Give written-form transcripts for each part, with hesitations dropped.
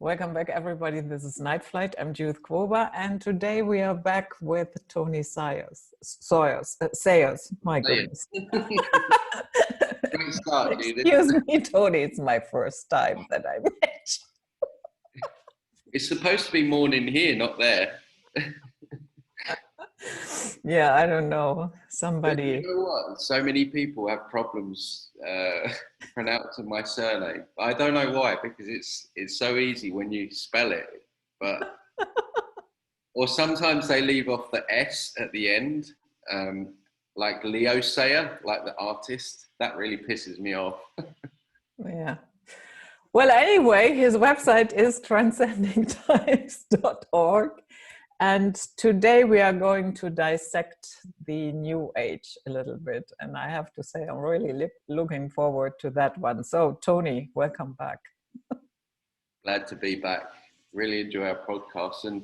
Welcome back, everybody. This is Night Flight. I'm Judith Quoba, and today we are back with Tony Sayers. My goodness. Great start, Judith. Excuse me, Tony. It's my first time that I met. It's supposed to be morning here, not there. Yeah, I don't know. But you know what? So many people have problems pronouncing my surname. I don't know why, because it's so easy when you spell it. But or sometimes they leave off the S at the end, like Leo Sayer, like the artist. That really pisses me off. Yeah. Well, anyway, his website is transcendingtimes.org. And today we are going to dissect the New Age a little bit. And I have to say, I'm really looking forward to that one. So, Tony, welcome back. Glad to be back. Really enjoy our podcast. And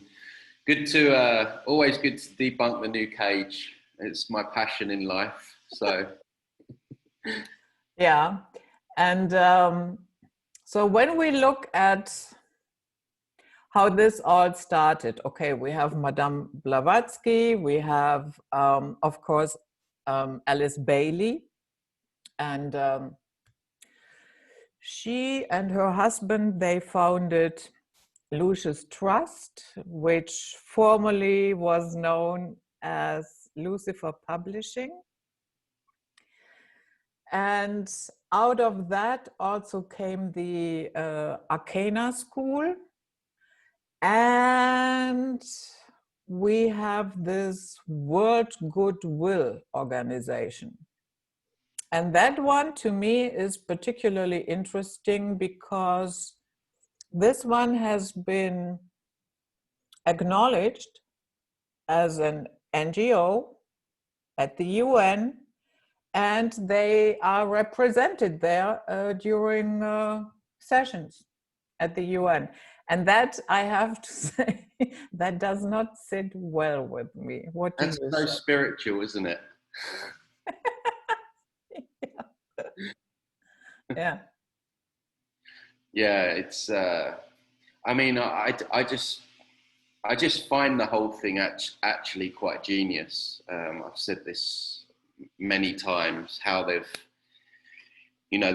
always good to debunk the new cage. It's my passion in life. So, yeah. And so when we look at how this all started. Okay, we have Madame Blavatsky, we have, of course, Alice Bailey, and she and her husband, they founded Lucis Trust, which formerly was known as Lucifer Publishing. And out of that also came the Arcana School. And we have this World Goodwill organization. And that one to me is particularly interesting because this one has been acknowledged as an NGO at the UN, and they are represented there during sessions at the UN. And that, I have to say, that does not sit well with me. What do you say? That's so spiritual, isn't it? Yeah. Yeah, it's. I mean, I just find the whole thing actually quite genius. I've said this many times. How they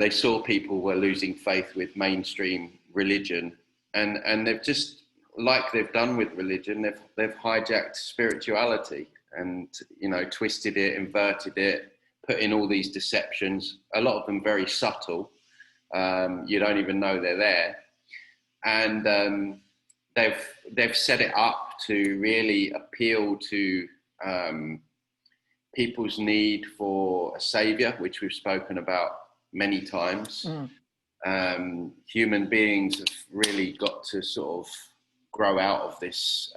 saw people were losing faith with mainstream religion. And they've just, like they've done with religion, they've hijacked spirituality and, twisted it, inverted it, put in all these deceptions, a lot of them very subtle. You don't even know they're there. And they've set it up to really appeal to people's need for a savior, which we've spoken about many times. Human beings have really got to sort of grow out of this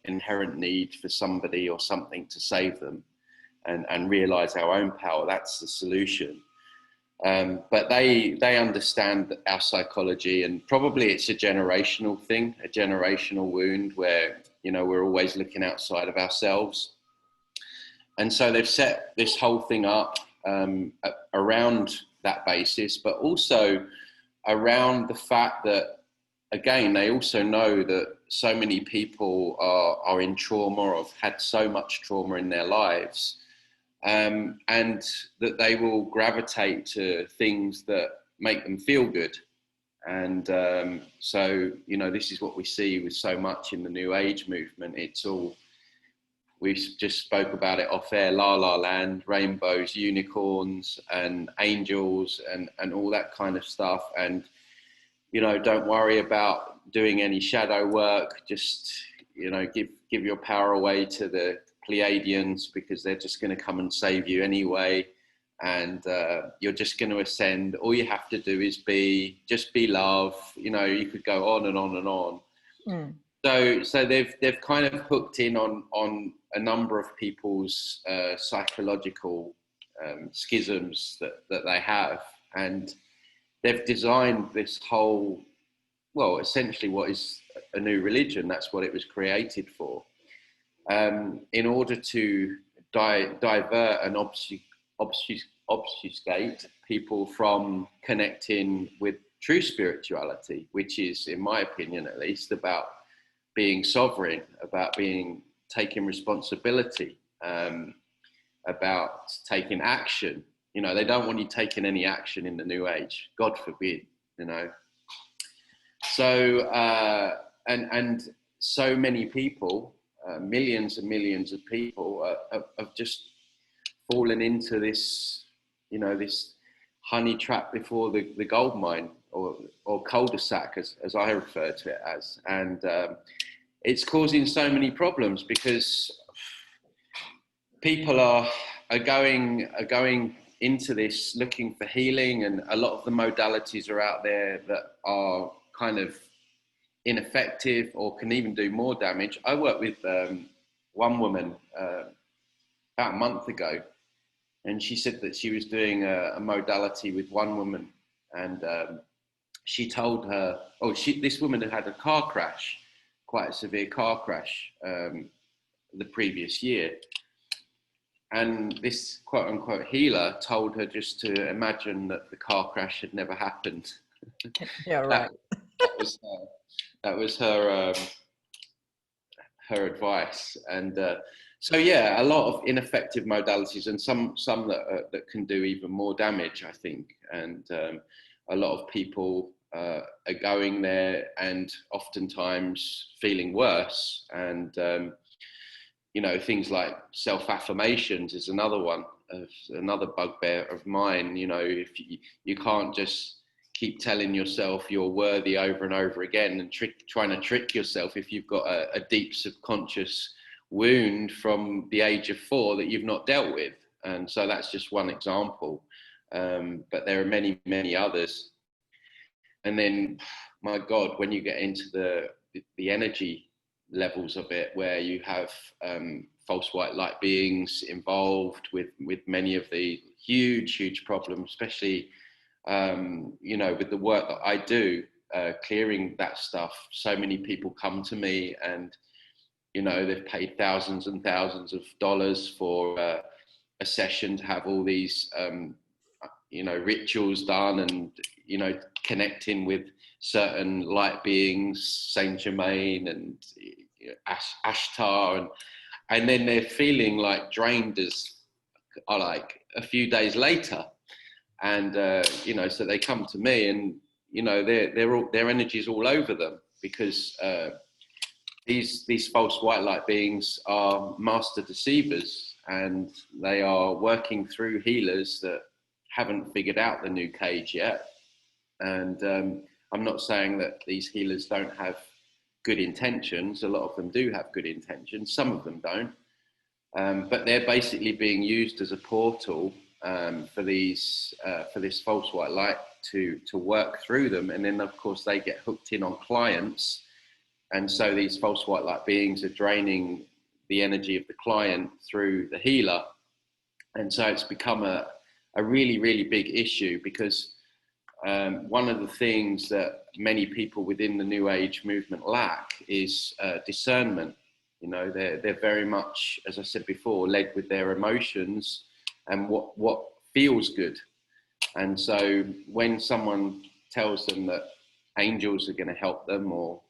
inherent need for somebody or something to save them and realize our own power. That's the solution. But they understand our psychology, and probably it's a generational thing, a generational wound where, we're always looking outside of ourselves. And so they've set this whole thing up around that basis, but also around the fact that, again, they also know that so many people are in trauma or have had so much trauma in their lives, and that they will gravitate to things that make them feel good. And so, this is what we see with so much in the New Age movement. It's all, we just spoke about it off air, la la land, rainbows, unicorns and angels and all that kind of stuff. And, don't worry about doing any shadow work. Just, give your power away to the Pleiadians, because they're just going to come and save you anyway. And you're just going to ascend. All you have to do is be love. You could go on and on and on. So they've kind of hooked in on a number of people's psychological schisms that they have, and they've designed this whole, well, essentially what is a new religion. That's what it was created for, in order to divert and obfuscate people from connecting with true spirituality, which is, in my opinion at least, about being sovereign, about taking responsibility, about taking action. You know, they don't want you taking any action in the New Age, God forbid, you know. So, and so many people, millions and millions of people have just fallen into this, you know, this honey trap before the gold mine, or cul-de-sac, as I refer to it as. And it's causing so many problems because people are going into this looking for healing, and a lot of the modalities are out there that are kind of ineffective or can even do more damage. I worked with one woman about a month ago, and she said that she was doing a modality with one woman, and she told her, this woman had had a car crash, quite a severe car crash the previous year. And this quote unquote healer told her just to imagine that the car crash had never happened. Yeah, right. that was her advice. And so yeah, a lot of ineffective modalities, and some that can do even more damage, I think. And a lot of people are going there and oftentimes feeling worse. And you know, things like self-affirmations is another one, another bugbear of mine. You know, if you can't just keep telling yourself you're worthy over and over again, and trying to trick yourself if you've got a deep subconscious wound from the age of 4 that you've not dealt with. And so that's just one example. But there are many, many others. And then, my God, when you get into the energy levels of it, where you have false white light beings involved with many of the huge problems, especially you know, with the work that I do, clearing that stuff. So many people come to me, and you know, they've paid thousands and thousands of dollars for a session to have all these you know, rituals done, and you know, connecting with certain light beings, Saint Germain and you know, Ashtar, and then they're feeling like drained as like a few days later. And you know, so they come to me, and you know, their energy's all over them, because these false white light beings are master deceivers, and they are working through healers that haven't figured out the new cage yet. And I'm not saying that these healers don't have good intentions. A lot of them do have good intentions. Some of them don't. But they're basically being used as a portal for this false white light to work through them. And then, of course, they get hooked in on clients. And so these false white light beings are draining the energy of the client through the healer. And so it's become a really, really big issue, because one of the things that many people within the New Age movement lack is discernment. You know, they're very much, as I said before, led with their emotions and what feels good. And so when someone tells them that angels are going to help them, or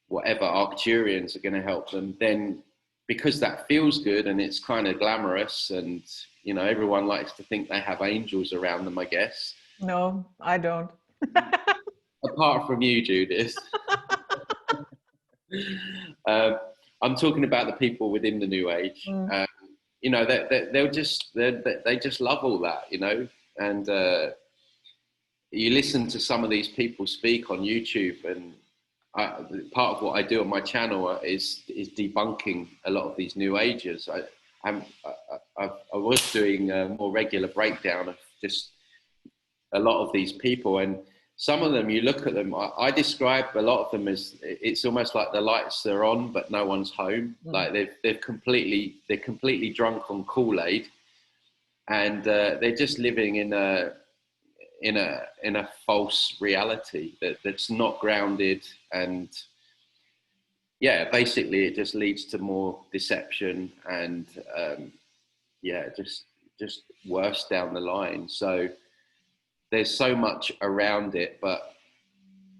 whatever, Arcturians are going to help them, then because that feels good and it's kind of glamorous, and you know, everyone likes to think they have angels around them, I guess. No, I don't. Apart from you, Judith. I'm talking about the people within the New Age. You know, they just love all that, you know. And you listen to some of these people speak on YouTube, and part of what I do on my channel is debunking a lot of these New Agers. I was doing a more regular breakdown of just a lot of these people, and some of them, you look at them, I describe a lot of them as, it's almost like the lights are on but no one's home. Like they're completely drunk on Kool-Aid, and they're just living in a false reality that's not grounded. And yeah, basically it just leads to more deception and yeah, just worse down the line. So there's so much around it, but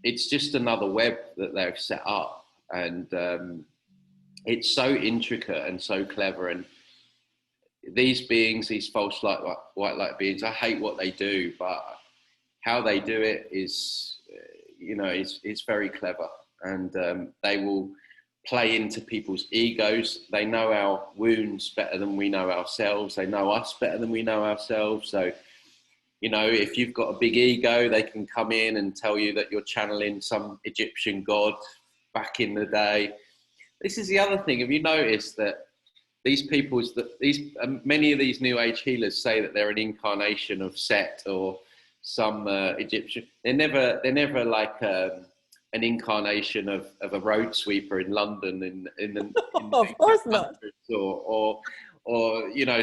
it's just another web that they've set up, and it's so intricate and so clever. And these beings, these false white light beings, I hate what they do, but how they do it is, is very clever. And they will play into people's egos. They know our wounds better than we know ourselves. They know us better than we know ourselves. So, if you've got a big ego, they can come in and tell you that you're channeling some Egyptian god back in the day. This is the other thing. Have you noticed that these people, many of these New Age healers say that they're an incarnation of Set or some Egyptian? They're never like an incarnation of a road sweeper in London in the of course not, or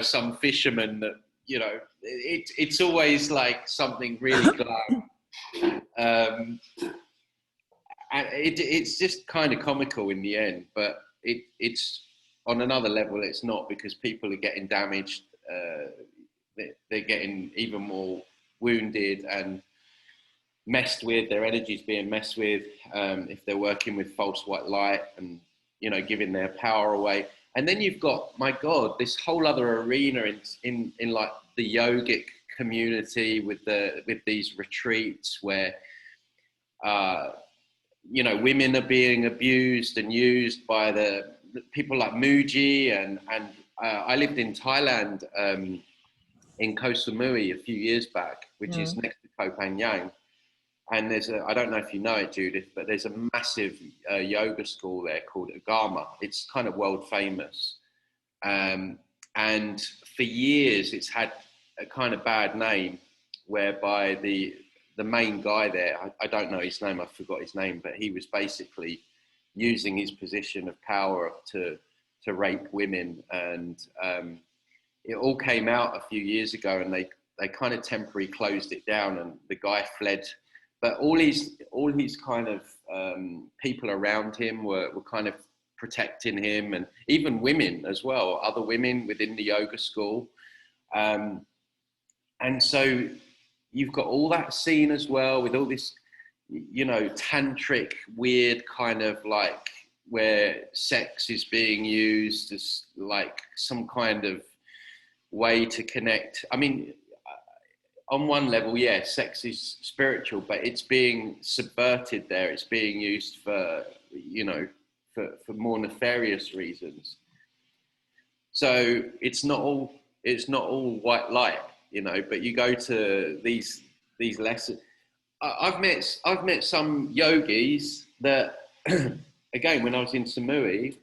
some fisherman that it's always like something really glam. And it's just kind of comical in the end, but it's on another level. It's not, because people are getting damaged. They're getting even more wounded and messed with. Their energy's being messed with if they're working with false white light and giving their power away. And then you've got, my God, this whole other arena in like the yogic community with these retreats where women are being abused and used by the people like Muji, and I lived in Thailand in Koh Samui a few years back, which is next to Koh Phangan. And I don't know if you know it, Judith, but there's a massive yoga school there called Agama. It's kind of world famous. And for years, it's had a kind of bad name, whereby the main guy there, I don't know his name, I forgot his name, but he was basically using his position of power to rape women. And it all came out a few years ago, and they kind of temporarily closed it down, and the guy fled. But all his kind of people around him were kind of protecting him, and even women as well, other women within the yoga school. And so you've got all that scene as well, with all this, tantric, weird kind of like, where sex is being used as like some kind of way to connect. I mean, on one level, yeah, sex is spiritual, but it's being subverted there. It's being used for, for more nefarious reasons. So it's not all white light, but you go to these lessons. I've met some yogis that, again, when I was in Samui,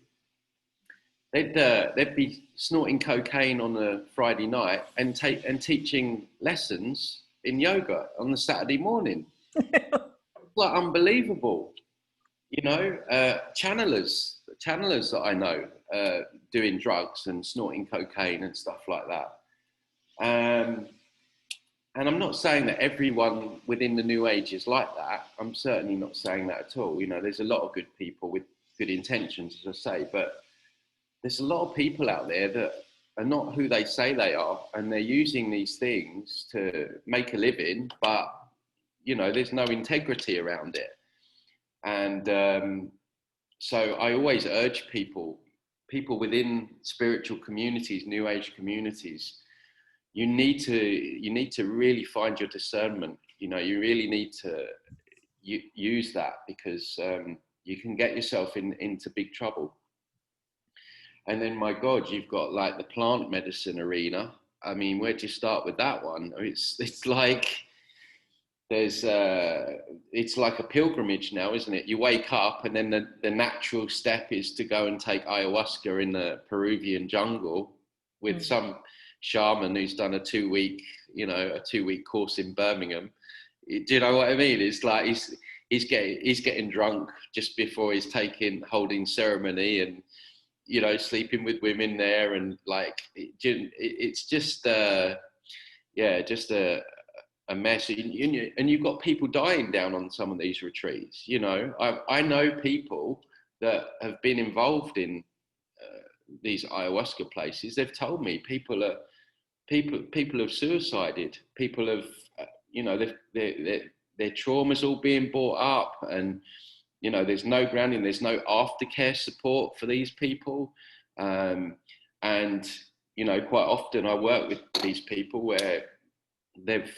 they'd be snorting cocaine on a Friday night and teaching lessons in yoga on the Saturday morning. Like, unbelievable, channelers that I know doing drugs and snorting cocaine and stuff like that. And I'm not saying that everyone within the New Age is like that. I'm certainly not saying that at all. There's a lot of good people with good intentions, as I say, but there's a lot of people out there that are not who they say they are, and they're using these things to make a living, but, there's no integrity around it. And so I always urge people within spiritual communities, New Age communities, you need to really find your discernment. You really need to use that, because you can get yourself into big trouble. And then, my God, you've got like the plant medicine arena. I mean, where do you start with that one? It's like it's like a pilgrimage now, isn't it? You wake up, and then the natural step is to go and take ayahuasca in the Peruvian jungle with some shaman who's done a 2-week course in Birmingham. Do you know what I mean? It's like he's getting drunk just before he's holding ceremony, and sleeping with women there, and like it's just a mess. And you've got people dying down on some of these retreats. I know people that have been involved in these ayahuasca places. They've told me people have suicided. People have their trauma's all being brought up, and there's no grounding, there's no aftercare support for these people, and quite often I work with these people where they've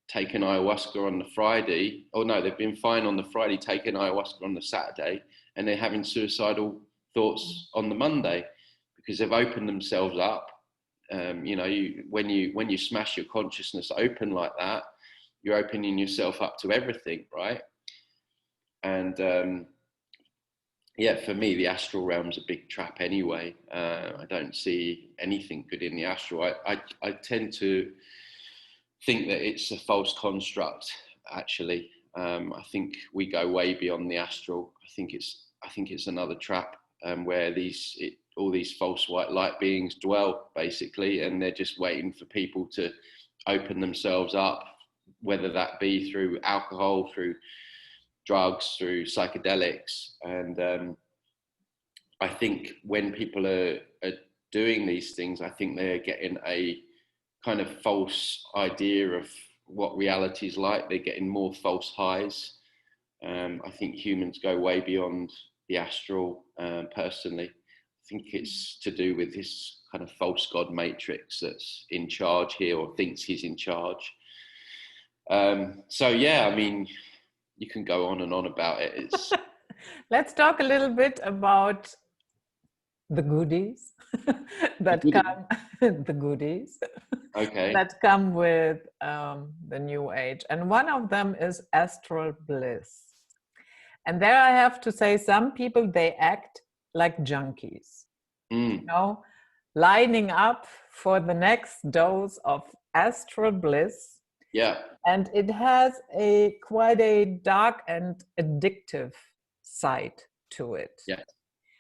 taken ayahuasca on the Friday, they've been fine on the Friday, taking ayahuasca on the Saturday, and they're having suicidal thoughts on the Monday because they've opened themselves up. When you smash your consciousness open like that, you're opening yourself up to everything, right? And for me, the astral realm's a big trap anyway. I don't see anything good in the astral. I tend to think that it's a false construct, actually. I think we go way beyond the astral. I think it's another trap where all these false white light beings dwell, basically, and they're just waiting for people to open themselves up, whether that be through alcohol, through drugs, through psychedelics. And I think when people are doing these things, I think they're getting a kind of false idea of what reality is like. They're getting more false highs. I think humans go way beyond the astral, personally. I think it's to do with this kind of false God matrix that's in charge here, or thinks he's in charge. You can go on and on about it. Let's talk a little bit about the goodies that come the goodies that come with the new age, and one of them is astral bliss. And there I have to say, some people, they act like junkies, lining up for the next dose of astral bliss. Yeah. And it has quite a dark and addictive side to it. Yeah.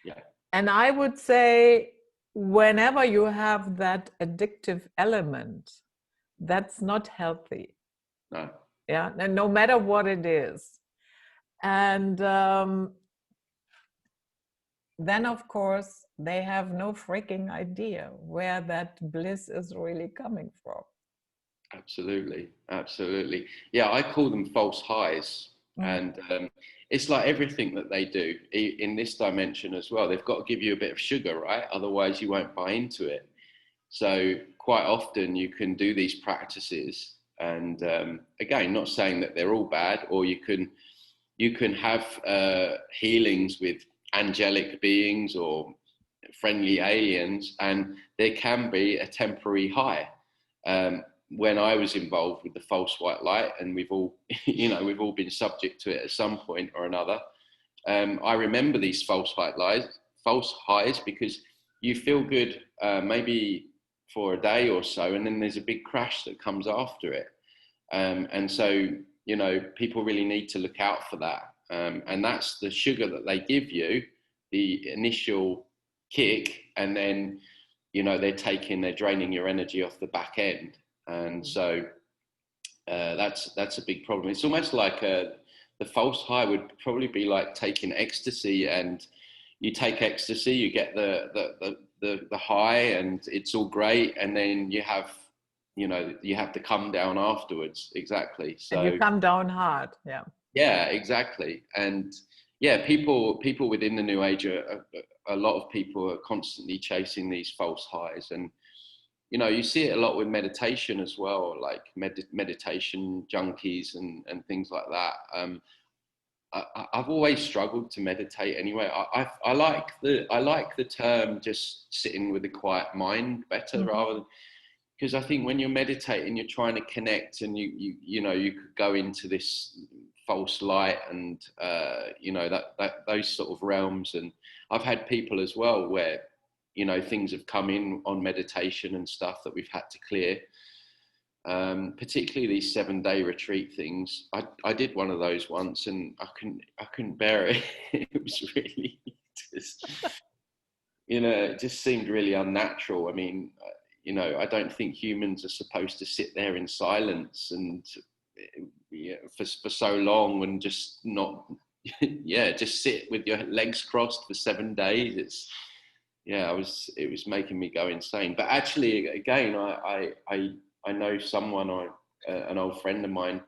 Yeah. And I would say, whenever you have that addictive element, that's not healthy. No. Yeah, and no matter what it is. And then, of course, they have no freaking idea where that bliss is really coming from. Absolutely. Yeah, I call them false highs. And it's like everything that they do in this dimension as well. They've got to give you a bit of sugar, right? Otherwise you won't buy into it. So quite often you can do these practices, and again, not saying that they're all bad, or you can have healings with angelic beings or friendly aliens, and there can be a temporary high. When I was involved with the false white light, and we've all been subject to it at some point or another, I remember these false highs, because you feel good maybe for a day or so, and then there's a big crash that comes after it. And so, people really need to look out for that. And that's the sugar that they give you, the initial kick, and then, they're draining your energy off the back end. And so that's a big problem. It's almost like the false high would probably be like taking ecstasy, and you take ecstasy, you get the high, and it's all great, and then you have to come down afterwards. Exactly. So and you come down hard. Yeah, exactly. And yeah, people within the new age a lot of people are constantly chasing these false highs. And you see it a lot with meditation as well, like meditation junkies and things like that. I've always struggled to meditate anyway. I like the term just sitting with a quiet mind better, rather than, because I think when you're meditating, you're trying to connect, and you could go into this false light, and those sort of realms. And I've had people as well where things have come in on meditation and stuff that we've had to clear. Particularly these 7-day retreat things. I did one of those once, and I couldn't bear it. It was really just, it just seemed really unnatural. I mean, I don't think humans are supposed to sit there in silence and for so long and just not, just sit with your legs crossed for 7 days. It was making me go insane. But actually, again, I know someone, or a an old friend of mine.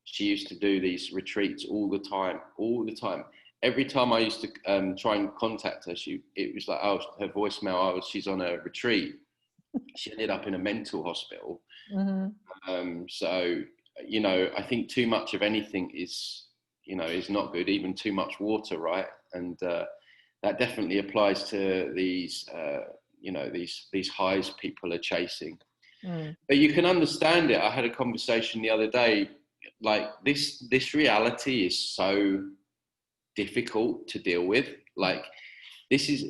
She used to do these retreats all the time. Every time I used to try and contact her, it was like, oh, her voicemail, she's on a retreat. She ended up in a mental hospital. Mm-hmm. So, you know, I think too much of anything is not good, even too much water, right? And that definitely applies to these, these highs people are chasing. Mm. But you can understand it. I had a conversation the other day, like this reality is so difficult to deal with. Like, this is,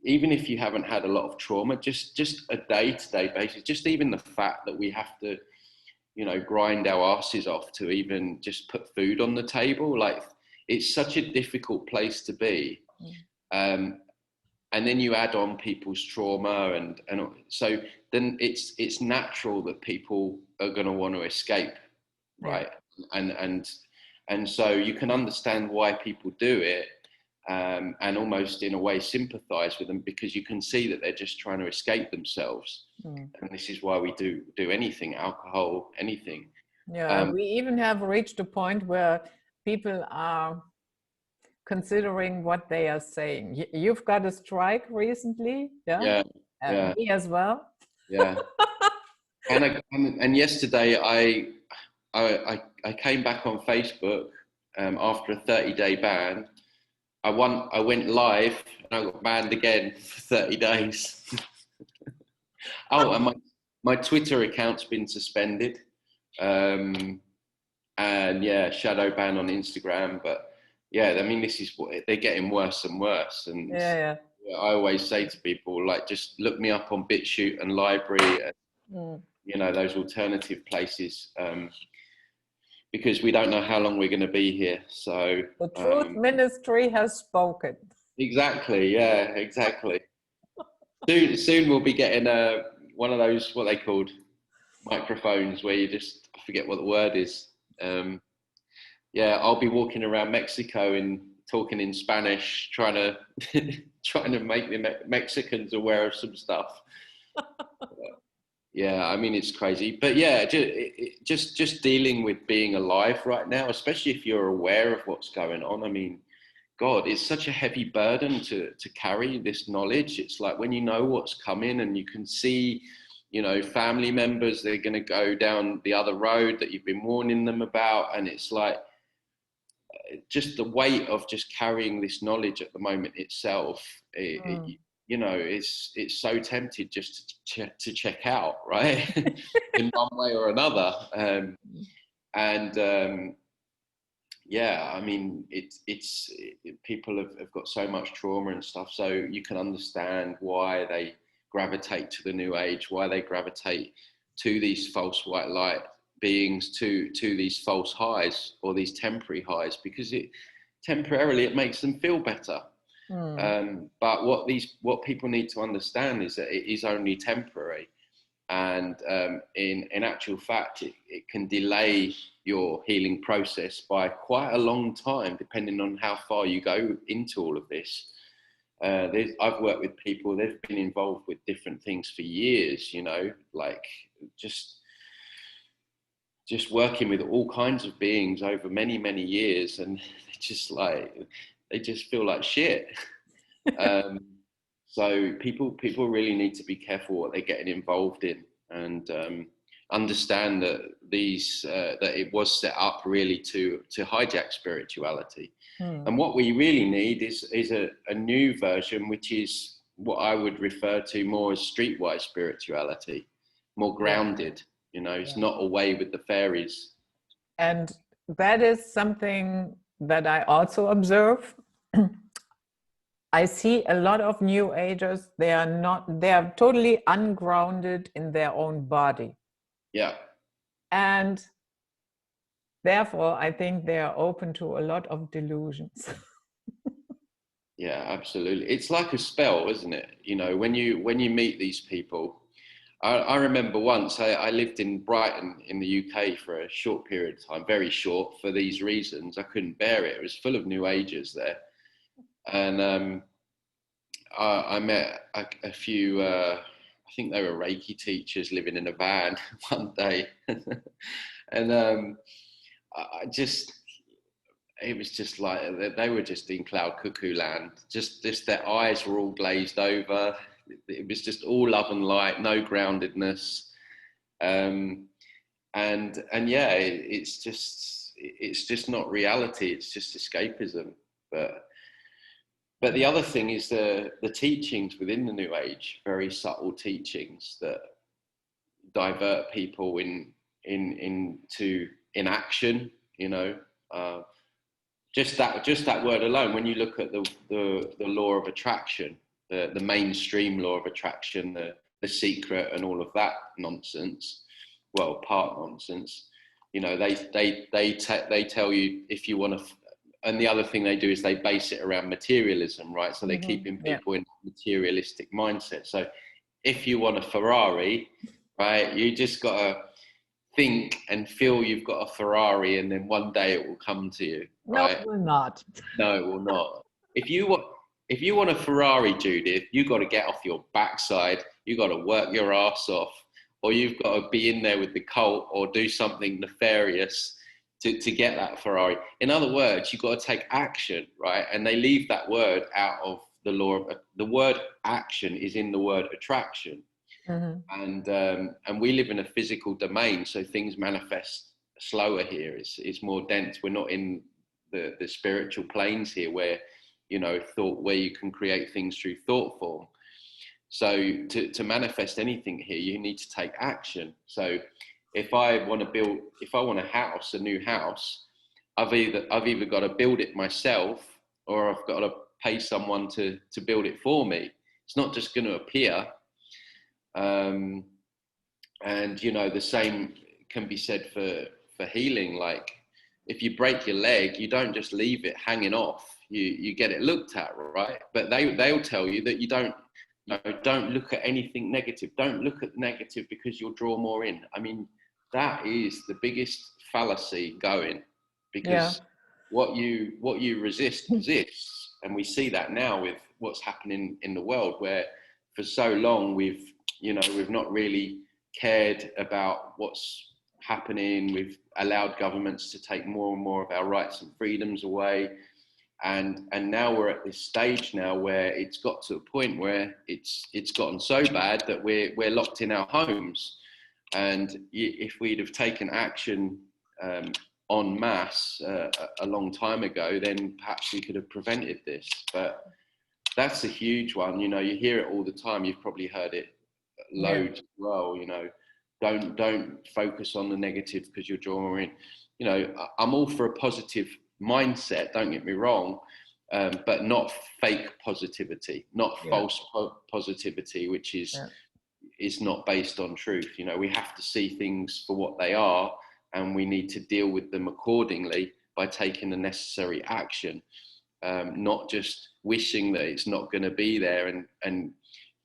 even if you haven't had a lot of trauma, just a day-to-day basis, just even the fact that we have to, you know, grind our asses off to even just put food on the table, like, it's such a difficult place to be. And then you add on people's trauma, and so then it's natural that people are going to want to escape, right? Yeah. And so you can understand why people do it, and almost in a way sympathize with them, because you can see that they're just trying to escape themselves. And this is why we do anything, alcohol, anything. Yeah, we even have reached a point where people are considering what they are saying. You've got a strike recently, yeah? Yeah. Me as well. Yeah. and yesterday I came back on Facebook after a 30-day ban. I went live and I got banned again for 30 days. Oh, and my Twitter account's been suspended. And yeah, shadow ban on Instagram. But yeah, I mean, this is what they're getting worse and worse. And I always say to people, like, just look me up on BitChute and Library, and you know, those alternative places, because we don't know how long we're going to be here. So the truth ministry has spoken. Exactly. Yeah. Exactly. Soon we'll be getting one of those, what they called, microphones, where you just, I forget what the word is. Yeah, I'll be walking around Mexico and talking in Spanish, trying to make the Mexicans aware of some stuff. Yeah, I mean, it's crazy, but yeah, just dealing with being alive right now, especially if you're aware of what's going on. I mean, God, it's such a heavy burden to carry this knowledge. It's like when you know what's coming and you can see, you know, family members, they're going to go down the other road that you've been warning them about. And it's like, just the weight of just carrying this knowledge at the moment itself, you know, it's so tempted just to check out, right? In one way or another. Yeah, I mean, it's people have got so much trauma and stuff, so you can understand why they gravitate to the new age, why they gravitate to these false white light beings, to these false highs or these temporary highs, because temporarily it makes them feel better. But what people need to understand is that it is only temporary. And in actual fact, it can delay your healing process by quite a long time, depending on how far you go into all of this. I've worked with people, they've been involved with different things for years, you know, like just working with all kinds of beings over many, many years, and they just feel like shit. So people really need to be careful what they're getting involved in, and understand that that it was set up really to hijack spirituality. And what we really need is a new version, which is what I would refer to more as streetwise spirituality, more grounded. You know, it's not away with the fairies. And that is something that I also observe. I see a lot of new agers, they are totally ungrounded in their own body. Yeah. And therefore, I think they are open to a lot of delusions. Yeah, absolutely. It's like a spell, isn't it? You know, when you meet these people, I remember once I lived in Brighton in the UK for a short period of time, very short, for these reasons. I couldn't bear it. It was full of new agers there. And I met a few, I think they were Reiki teachers living in a van one day. And I just, it was just like they were just in cloud cuckoo land. Just their eyes were all glazed over. It was just all love and light, no groundedness. And yeah, it's just not reality. It's just escapism. But the other thing is the teachings within the New Age, very subtle teachings that divert people into inaction. You know, just that word alone. When you look at the law of attraction, the mainstream law of attraction, the secret, and all of that nonsense. Well, part nonsense. You know, they tell you if you want to. And the other thing they do is they base it around materialism, right? So they're keeping people in materialistic mindset. So if you want a Ferrari, right, you just got to think and feel you've got a Ferrari, and then one day it will come to you, right? No, it will not. No, it will not. If you want a Ferrari, Judith, you got to get off your backside. You got to work your ass off, or you've got to be in there with the cult or do something nefarious to get that Ferrari. In other words, you've got to take action, right? And they leave that word out of the law of the word action is in the word attraction. And we live in a physical domain, so things manifest slower here. It's more dense. We're not in the spiritual planes here where, you know, where you can create things through thought form. So to manifest anything here, you need to take action. So if I want a house, a new house, I've either got to build it myself, or I've got to pay someone to build it for me. It's not just going to appear. And you know, the same can be said for healing. Like if you break your leg, you don't just leave it hanging off. You get it looked at, right? But they'll tell you that you don't look at anything negative. Don't look at the negative because you'll draw more in. I mean, that is the biggest fallacy going, because what you resist exists. And we see that now with what's happening in the world, where for so long we've not really cared about what's happening. We've allowed governments to take more and more of our rights and freedoms away. And now we're at this stage now where it's got to a point where it's gotten so bad that we're locked in our homes. And if we'd have taken action en masse a long time ago, then perhaps we could have prevented this. But that's a huge one. You know, you hear it all the time. You've probably heard it loads as well. You know, don't focus on the negative because you'll draw more in. You know, I'm all for a positive mindset, don't get me wrong, but not fake positivity, not false positivity, which is not based on truth. You know, we have to see things for what they are, and we need to deal with them accordingly by taking the necessary action, not just wishing that it's not going to be there and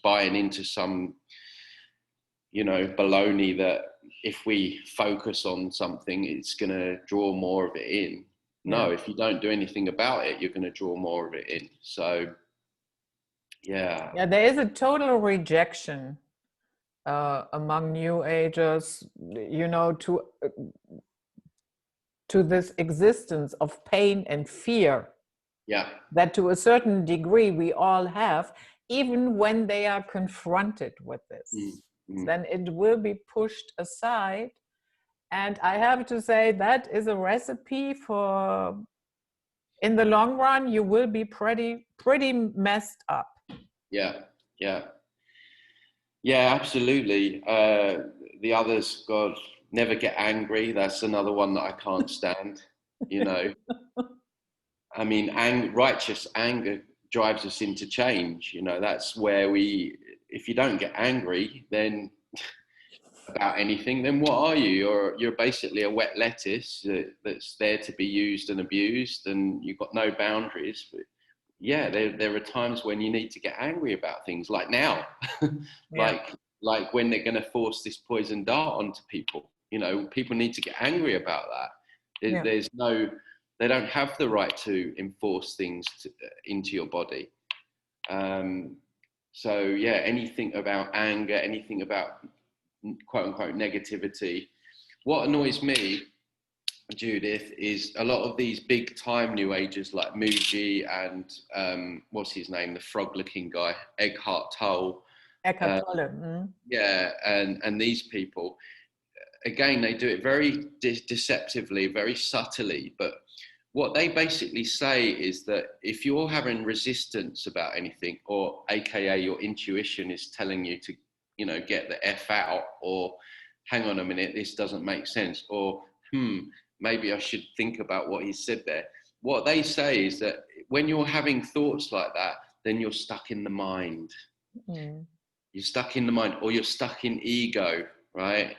buying into some, you know, baloney that if we focus on something, it's going to draw more of it in. No, if you don't do anything about it, you're going to draw more of it in. So, there is a total rejection among New Agers, you know, to this existence of pain and fear. That to a certain degree we all have, even when they are confronted with this, then it will be pushed aside. And I have to say that is a recipe for, in the long run, you will be pretty messed up. Yeah, absolutely. The others, God, never get angry. That's another one that I can't stand, you know. I mean, righteous anger drives us into change. You know, that's where if you don't get angry, then about anything, then what are you? You're basically a wet lettuce that's there to be used and abused, and you've got no boundaries. But yeah, there are times when you need to get angry about things, like now, like when they're going to force this poison dart onto people. You know, people need to get angry about that. They don't have the right to enforce things into your body. So yeah, anything about anger, anything about quote unquote negativity, what annoys me, Judith, is a lot of these big time New Agers like Muji and what's his name, the frog-looking guy, Eckhart Tolle. Yeah, and these people, again, they do it very deceptively, very subtly. But what they basically say is that if you're having resistance about anything, or AKA your intuition is telling you to, you know, get the F out, or hang on a minute, this doesn't make sense, or maybe I should think about what he said there. What they say is that when you're having thoughts like that, then you're stuck in the mind. You're stuck in the mind, or you're stuck in ego, right?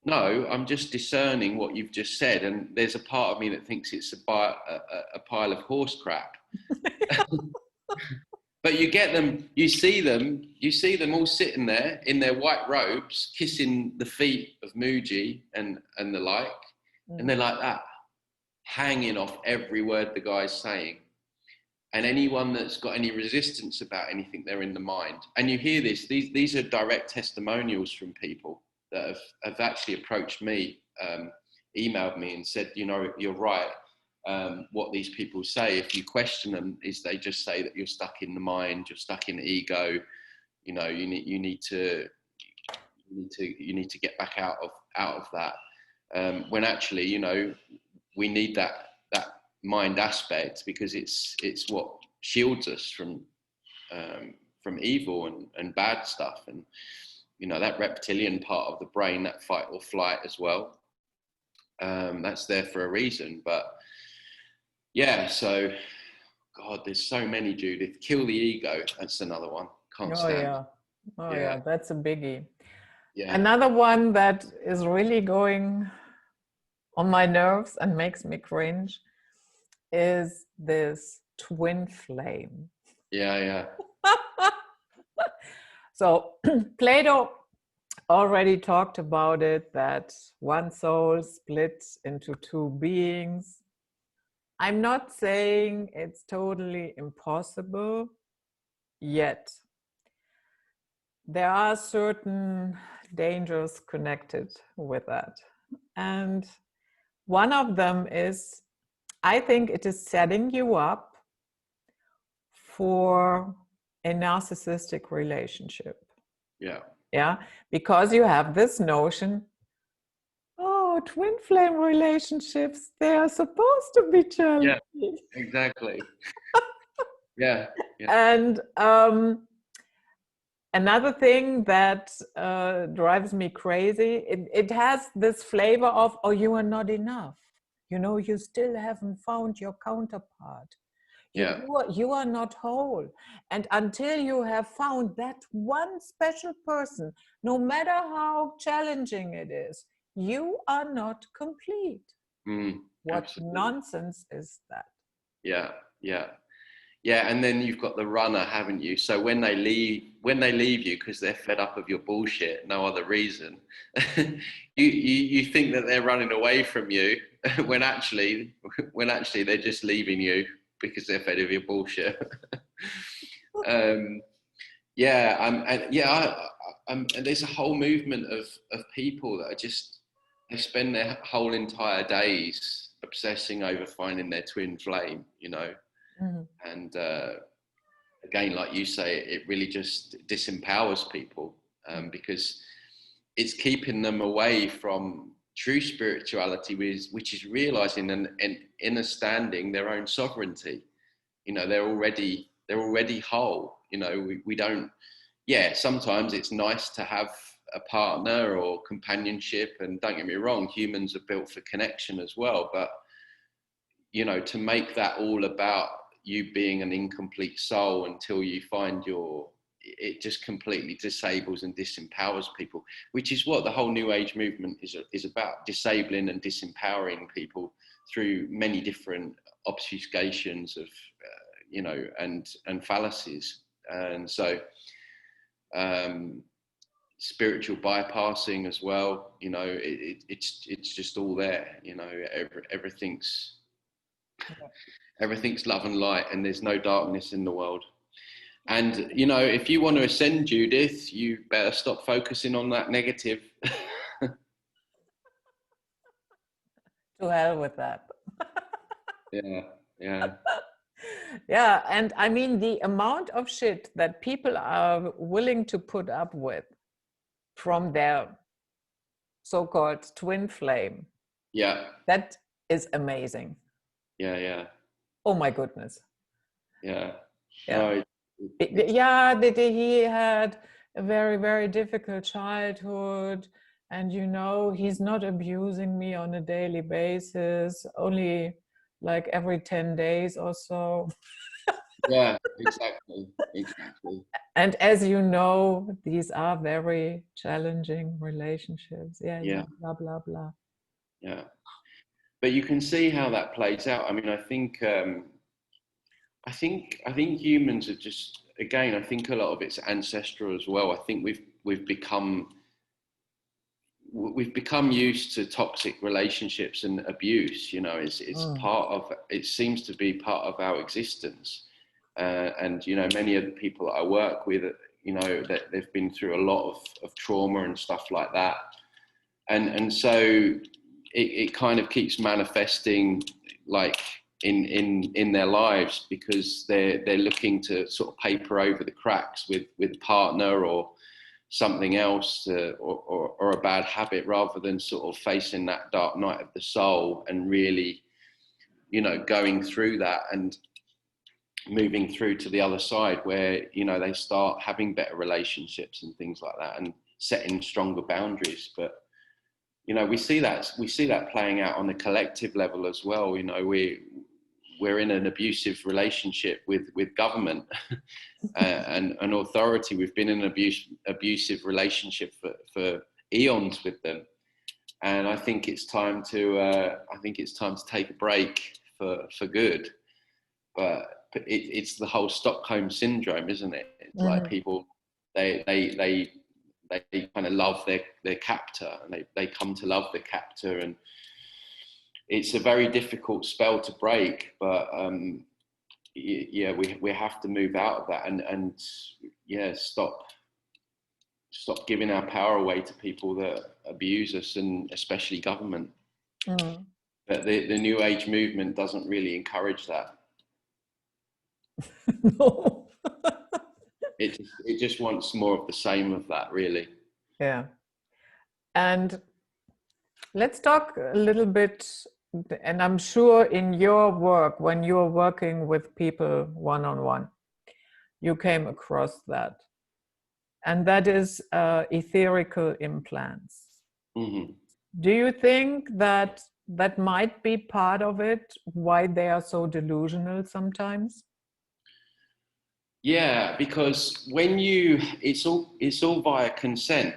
No, I'm just discerning what you've just said, and there's a part of me that thinks it's a pile of horse crap. But you get them, you see them all sitting there in their white robes, kissing the feet of Muji and the like, and they're like that, hanging off every word the guy's saying. And anyone that's got any resistance about anything, they're in the mind. And you hear this, these are direct testimonials from people that have actually approached me, emailed me and said, you know, you're right. What these people say, if you question them, is they just say that you're stuck in the mind, you're stuck in ego. You know, you need to get back out of that. When actually, you know, we need that mind aspect, because it's what shields us from evil and bad stuff. And you know, that reptilian part of the brain, that fight or flight as well, that's there for a reason. But yeah, so God, there's so many, Judith. Kill the ego, that's another one. Can't stand. Yeah, that's a biggie. Yeah. Another one that is really going on my nerves and makes me cringe is this twin flame. Yeah. So Plato already talked about it, that one soul splits into two beings. I'm not saying it's totally impossible yet. There are certain dangers connected with that. And one of them is, I think it is setting you up for a narcissistic relationship. Yeah, because you have this notion, oh, twin flame relationships, they are supposed to be challenging. Yeah, exactly. Yeah. And another thing that drives me crazy, it has this flavor of, oh, you are not enough. You know, you still haven't found your counterpart. You are not whole. And until you have found that one special person, no matter how challenging it is, you are not complete. What absolutely. Nonsense is that? Yeah, and then you've got the runner, haven't you? So when they leave you because they're fed up of your bullshit, no other reason, you think that they're running away from you, when actually they're just leaving you because they're fed of your bullshit. And there's a whole movement of people that are just, they spend their whole entire days obsessing over finding their twin flame, you know. And again, like you say, it really just disempowers people, because it's keeping them away from true spirituality, which is realizing and understanding their own sovereignty. You know, they're already whole. You know, we don't. Yeah, sometimes it's nice to have a partner or companionship, and don't get me wrong, humans are built for connection as well. But you know, to make that all about you being an incomplete soul until you find it just completely disables and disempowers people, which is what the whole New Age movement is about, disabling and disempowering people through many different obfuscations of, you know, and fallacies. And so spiritual bypassing as well, you know, it's just all there, you know, everything's love and light, and there's no darkness in the world. And, you know, if you want to ascend, Judith, you better stop focusing on that negative. To hell with that. Yeah, yeah, Yeah, and I mean the amount of shit that people are willing to put up with from their so-called twin flame, yeah, that is amazing. yeah, yeah, Oh my goodness. yeah. Yeah. No, Yeah, he had a very, very difficult childhood, and he's not abusing me on a daily basis, only like every 10 days or so. yeah, exactly, exactly. And as you know, these are very challenging relationships. Yeah, Yeah, blah, blah, blah. yeah. But you can see how that plays out. I mean, I think humans are just, again, I think a lot of it's ancestral as well. I think we've become used to toxic relationships and abuse. It's part of, it seems to be part of our existence. And many of the people that I work with, that they've been through a lot of trauma and stuff like that, and so it kind of keeps manifesting, like in their lives, because they're looking to sort of paper over the cracks with a partner or something else, or a bad habit, rather than sort of facing that dark night of the soul and really going through that and moving through to the other side, where they start having better relationships and things like that, and setting stronger boundaries. But we see that playing out on a collective level as well. We're in an abusive relationship with government and an authority. We've been in an abusive relationship for eons with them, and I think it's time to take a break for good. But it's the whole Stockholm syndrome, isn't it? It's like people, they kind of love their captor, and they come to love the captor, and it's a very difficult spell to break. But yeah, we have to move out of that, and yeah, stop giving our power away to people that abuse us, and especially government. But the New Age movement doesn't really encourage that. No. It just wants more of the same of that, really. Yeah. And let's talk a little bit, and I'm sure in your work, when you're working with people one-on-one, you came across that. And that is etherical implants. Mm-hmm. Do you think that might be part of it, why they are so delusional sometimes? Yeah, because it's all via consent.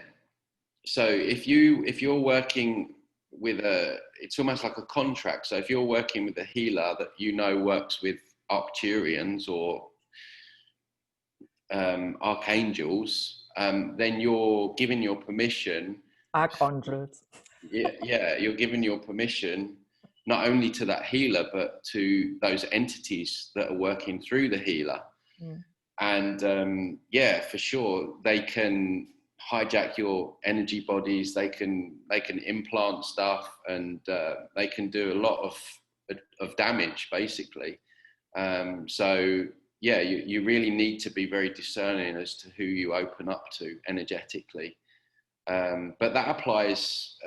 So if you're working with it's almost like a contract. So if you're working with a healer that works with Arcturians or archangels, then you're giving your permission. Archangels. Yeah, you're giving your permission not only to that healer, but to those entities that are working through the healer. And yeah, for sure, they can hijack your energy bodies. They can implant stuff, and they can do a lot of damage, basically. So yeah, you really need to be very discerning as to who you open up to energetically. But that applies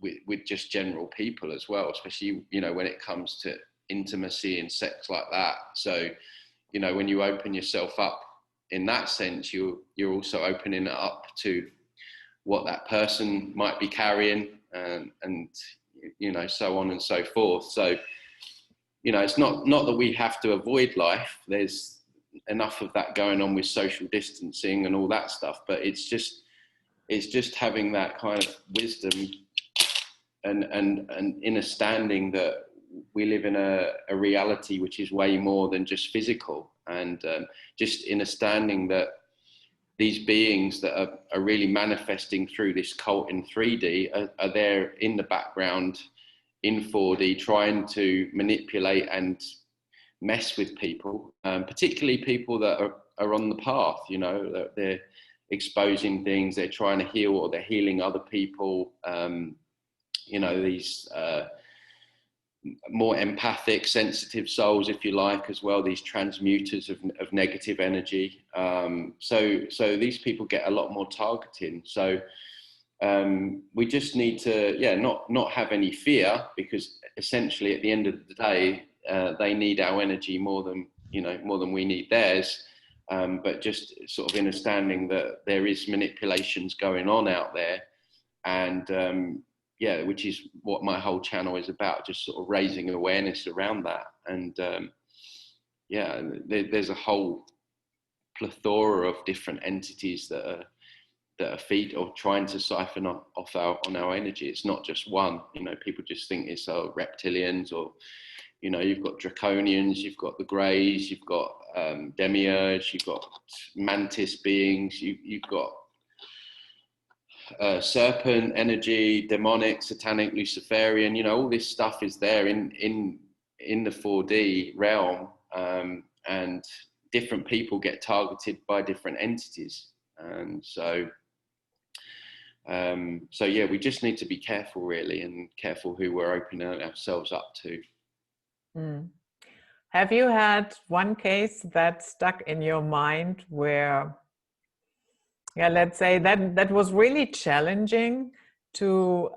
with just general people as well, especially when it comes to intimacy and sex like that. So when you open yourself up in that sense, you're also opening it up to what that person might be carrying, and so on and so forth. So it's not that we have to avoid life. There's enough of that going on with social distancing and all that stuff, but it's just having that kind of wisdom and understanding that we live in a reality which is way more than just physical, and just understanding that these beings that are really manifesting through this cult in 3D are there in the background in 4D, trying to manipulate and mess with people, particularly people that are on the path. They're exposing things, they're trying to heal, or they're healing other people. These more empathic, sensitive souls, if you like, as well. These transmuters of negative energy. So these people get a lot more targeting. So we just need to, not have any fear, because essentially at the end of the day, they need our energy more than we need theirs. But just sort of understanding that there is manipulations going on out there, and which is what my whole channel is about, just sort of raising awareness around that. And there's a whole plethora of different entities that are feed or trying to siphon off on our energy. It's not just one. People just think it's reptilians, or you've got draconians, you've got the greys, you've got demiurge, you've got mantis beings, you've got serpent energy, demonic, satanic, Luciferian. All this stuff is there in the 4D realm, and different people get targeted by different entities. And so we just need to be careful, really, and careful who we're opening ourselves up to. Have you had one case that stuck in your mind where, let's say that was really challenging to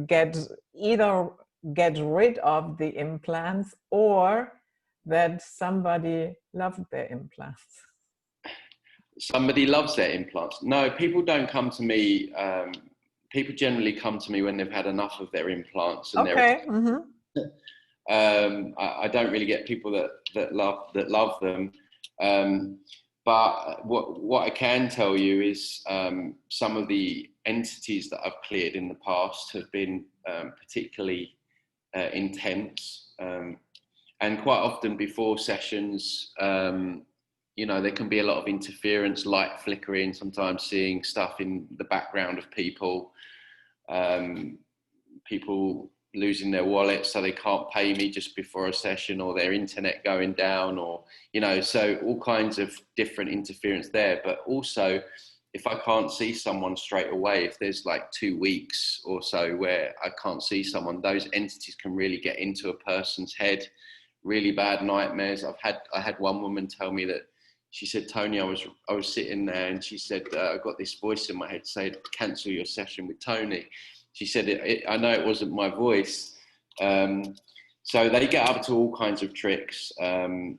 get rid of the implants, or that somebody loved their implants? Somebody loves their implants? No, people don't come to me. People generally come to me when they've had enough of their implants. And okay. I don't really get people that love them. But what I can tell you is some of the entities that I've cleared in the past have been particularly intense, and quite often before sessions, there can be a lot of interference, light flickering, sometimes seeing stuff in the background of people, people losing their wallets so they can't pay me just before a session, or their internet going down, or so all kinds of different interference there. But also, if I can't see someone straight away, if there's like 2 weeks or so where I can't see someone, those entities can really get into a person's head, really bad nightmares. I had one woman tell me that, she said, Tony, I was sitting there, and she said, I got this voice in my head saying, cancel your session with Tony. She said, I know it wasn't my voice. So they get up to all kinds of tricks. And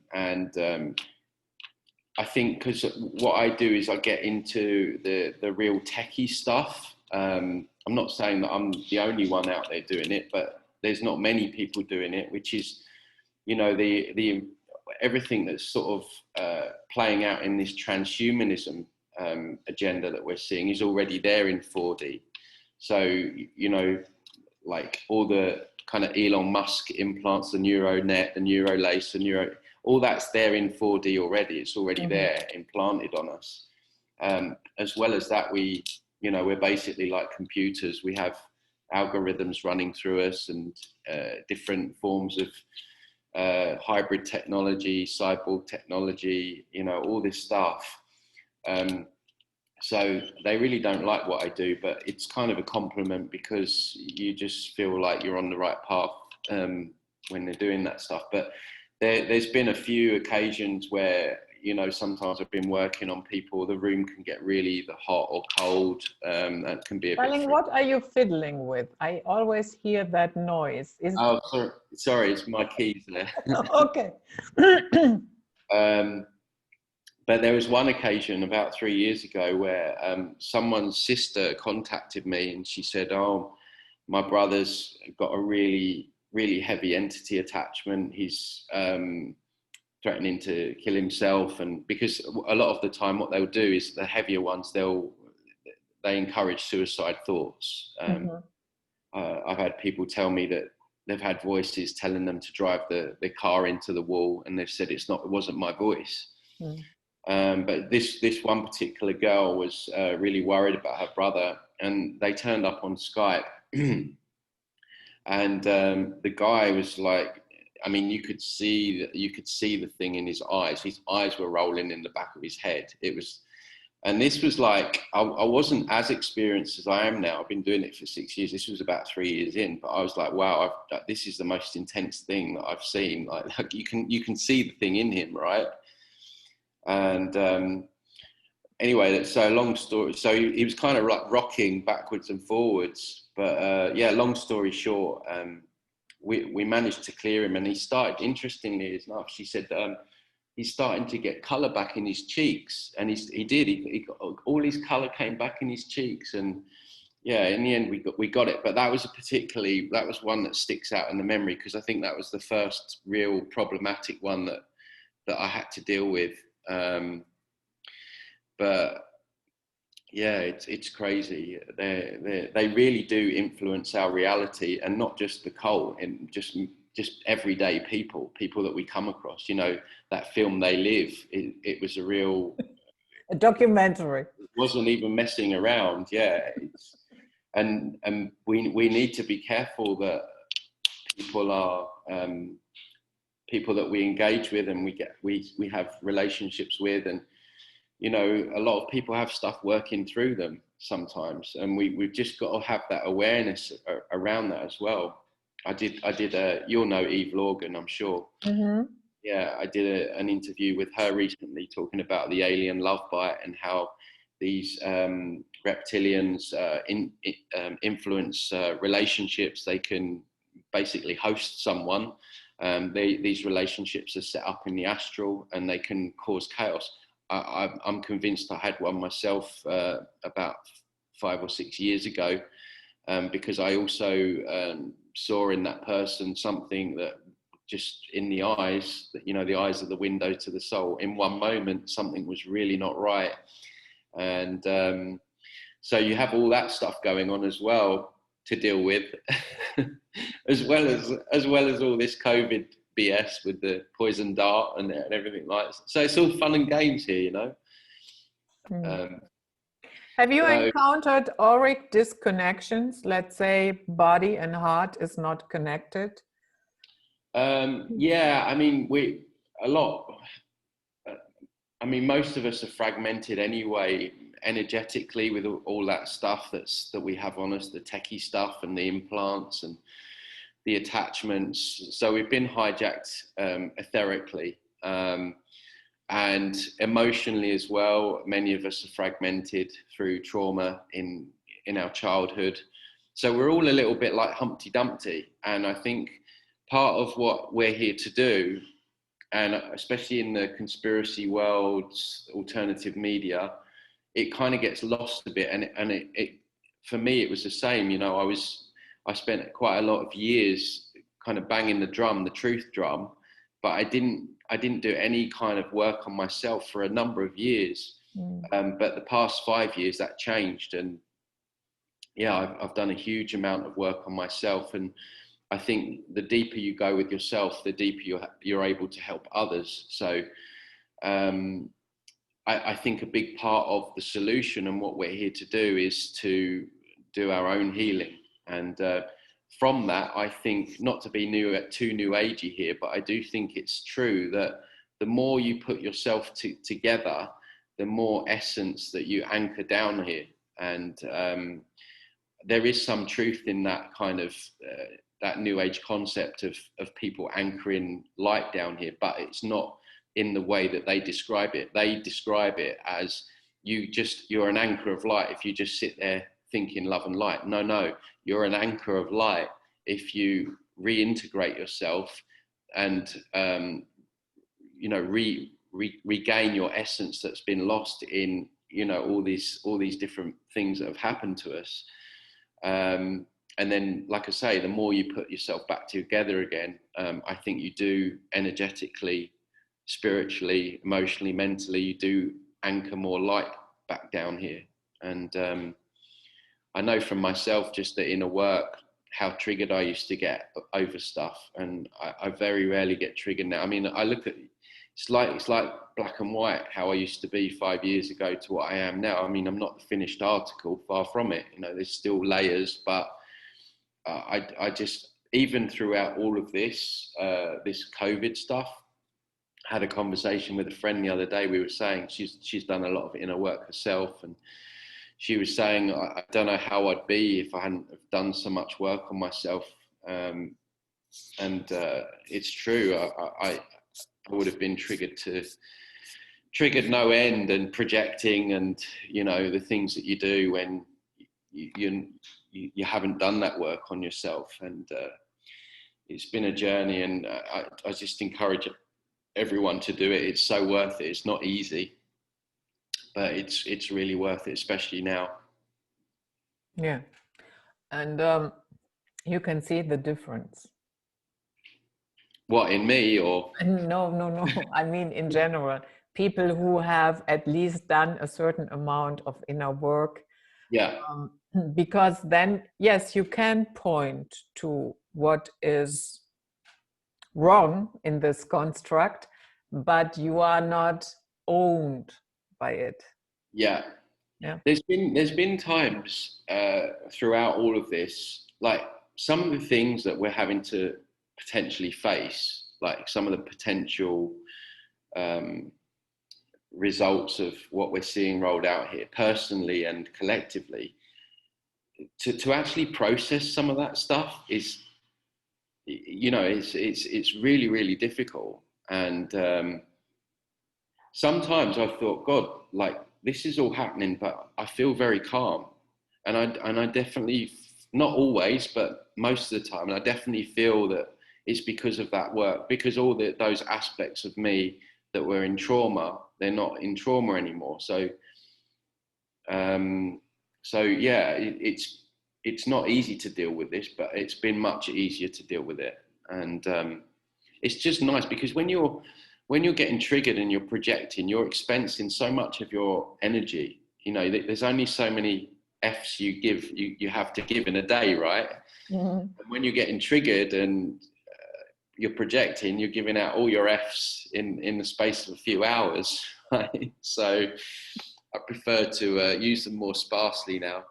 I think, because what I do is I get into the real techie stuff. I'm not saying that I'm the only one out there doing it, but there's not many people doing it, which is, the everything that's sort of playing out in this transhumanism agenda that we're seeing is already there in 4D. So, like all the kind of Elon Musk implants, the neural net, the neural lace, all that's there in 4D already. It's already there, implanted on us. As well as that, we're basically like computers. We have algorithms running through us, and different forms of hybrid technology, cyborg technology, all this stuff. So they really don't like what I do, but it's kind of a compliment, because you just feel like you're on the right path when they're doing that stuff. But there's been a few occasions where, sometimes I've been working on people, the room can get really either hot or cold. That can be a Darling, bit... what are you fiddling with? I always hear that noise. Oh, sorry, it's my keys there. Okay. But there was one occasion about 3 years ago where someone's sister contacted me, and she said, oh, my brother's got a really, really heavy entity attachment. He's threatening to kill himself. And because a lot of the time what they'll do is, the heavier ones, they encourage suicide thoughts. I've had people tell me that they've had voices telling them to drive the car into the wall, and they've said it wasn't my voice. But this one particular girl was really worried about her brother, and they turned up on Skype. And the guy was like, I mean, you could see the thing in his eyes. His eyes were rolling in the back of his head. It was And this was like, I wasn't as experienced as I am now. I've been doing it for 6 years. This was about 3 years in, but I was like, wow, this is the most intense thing that I've seen. Like you can see the thing in him, right? And anyway, so long story. So he was kind of like rocking backwards and forwards. But yeah, long story short, we managed to clear him, and he started, interestingly enough, she said, he's starting to get color back in his cheeks, and he got, all his color came back in his cheeks, and yeah, in the end we got it. But that was that was one that sticks out in the memory, because I think that was the first real problematic one that I had to deal with. But yeah, it's crazy. They really do influence our reality, and not just the cult, and just everyday people that we come across. You know, that film They Live, it was a real a documentary. It wasn't even messing around. Yeah, and we need to be careful that people are people that we engage with, and we have relationships with, and you know, a lot of people have stuff working through them sometimes, and we've just got to have that awareness around that as well. I did you'll know Eve Lorgan, I'm sure. Mm-hmm. Yeah, I did an interview with her recently, talking about the alien love bite, and how these reptilians influence relationships. They can basically host someone. These relationships are set up in the astral, and they can cause chaos. I'm convinced. I had one myself about 5 or 6 years ago, because I also saw in that person something that, just in the eyes, that, you know, the eyes are the window to the soul. In one moment, something was really not right, and so you have all that stuff going on as well to deal with, as well as all this COVID BS with the poison dart and everything like that. So it's all fun and games here, you know. Have you encountered auric disconnections? Let's say body and heart is not connected. Yeah, I mean, most of us are fragmented anyway, energetically, with all that stuff that we have on us, the techie stuff and the implants and the attachments. So we've been hijacked etherically, and emotionally as well. Many of us are fragmented through trauma in our childhood. So we're all a little bit like Humpty Dumpty. And I think part of what we're here to do, and especially in the conspiracy world's alternative media, it kind of gets lost a bit. And it for me, it was the same. You know, I spent quite a lot of years kind of banging the truth drum, but I didn't do any kind of work on myself for a number of years. But the past 5 years, that changed. And yeah, I've done a huge amount of work on myself. And I think the deeper you go with yourself, the deeper you're able to help others. So I think a big part of the solution and what we're here to do is to do our own healing. And from that, I think, not to be too new agey here, but I do think it's true that the more you put yourself together, the more essence that you anchor down here. And there is some truth in that kind of that new age concept of people anchoring light down here, but it's not in the way that they describe it. They describe it as you're an anchor of light if you just sit there thinking love and light. No, you're an anchor of light if you reintegrate yourself and regain your essence that's been lost in, you know, all these different things that have happened to us. And then, like I say, the more you put yourself back together again, I think you do energetically, spiritually, emotionally, mentally, you do anchor more light back down here. And I know from myself, just the inner work, how triggered I used to get over stuff, and I very rarely get triggered now. I mean, I look at it's like black and white how I used to be 5 years ago to what I am now. I mean, I'm not the finished article, far from it. You know, there's still layers, but I just, even throughout all of this this COVID stuff, had a conversation with a friend the other day. We were saying she's done a lot of inner work herself, and she was saying, I don't know how I'd be if I hadn't have done so much work on myself. And it's true. I would have been triggered no end, and projecting, and you know, the things that you do when you haven't done that work on yourself. And it's been a journey, and I just encourage everyone to do it. It's so worth it. It's not easy, but it's really worth it, especially now. Yeah. And you can see the difference. What, in me, or? No. I mean, in general, people who have at least done a certain amount of inner work. Yeah. Because then, yes, you can point to what is wrong in this construct, but you are not owned by it. Yeah. There's been times throughout all of this, like some of the things that we're having to potentially face, like some of the potential results of what we're seeing rolled out here, personally and collectively, to actually process some of that stuff is, you know, it's really, really difficult. And sometimes I've thought, God, like, this is all happening, but I feel very calm. And I definitely, not always, but most of the time, and I definitely feel that it's because of that work, because all those aspects of me that were in trauma, they're not in trauma anymore. So yeah, it's not easy to deal with this, but it's been much easier to deal with it. And it's just nice, because when you're getting triggered and you're projecting, you're expensing so much of your energy. You know, there's only so many F's you have to give in a day, right? Mm-hmm. And when you're getting triggered and you're projecting, you're giving out all your F's in the space of a few hours, right? So I prefer to use them more sparsely now.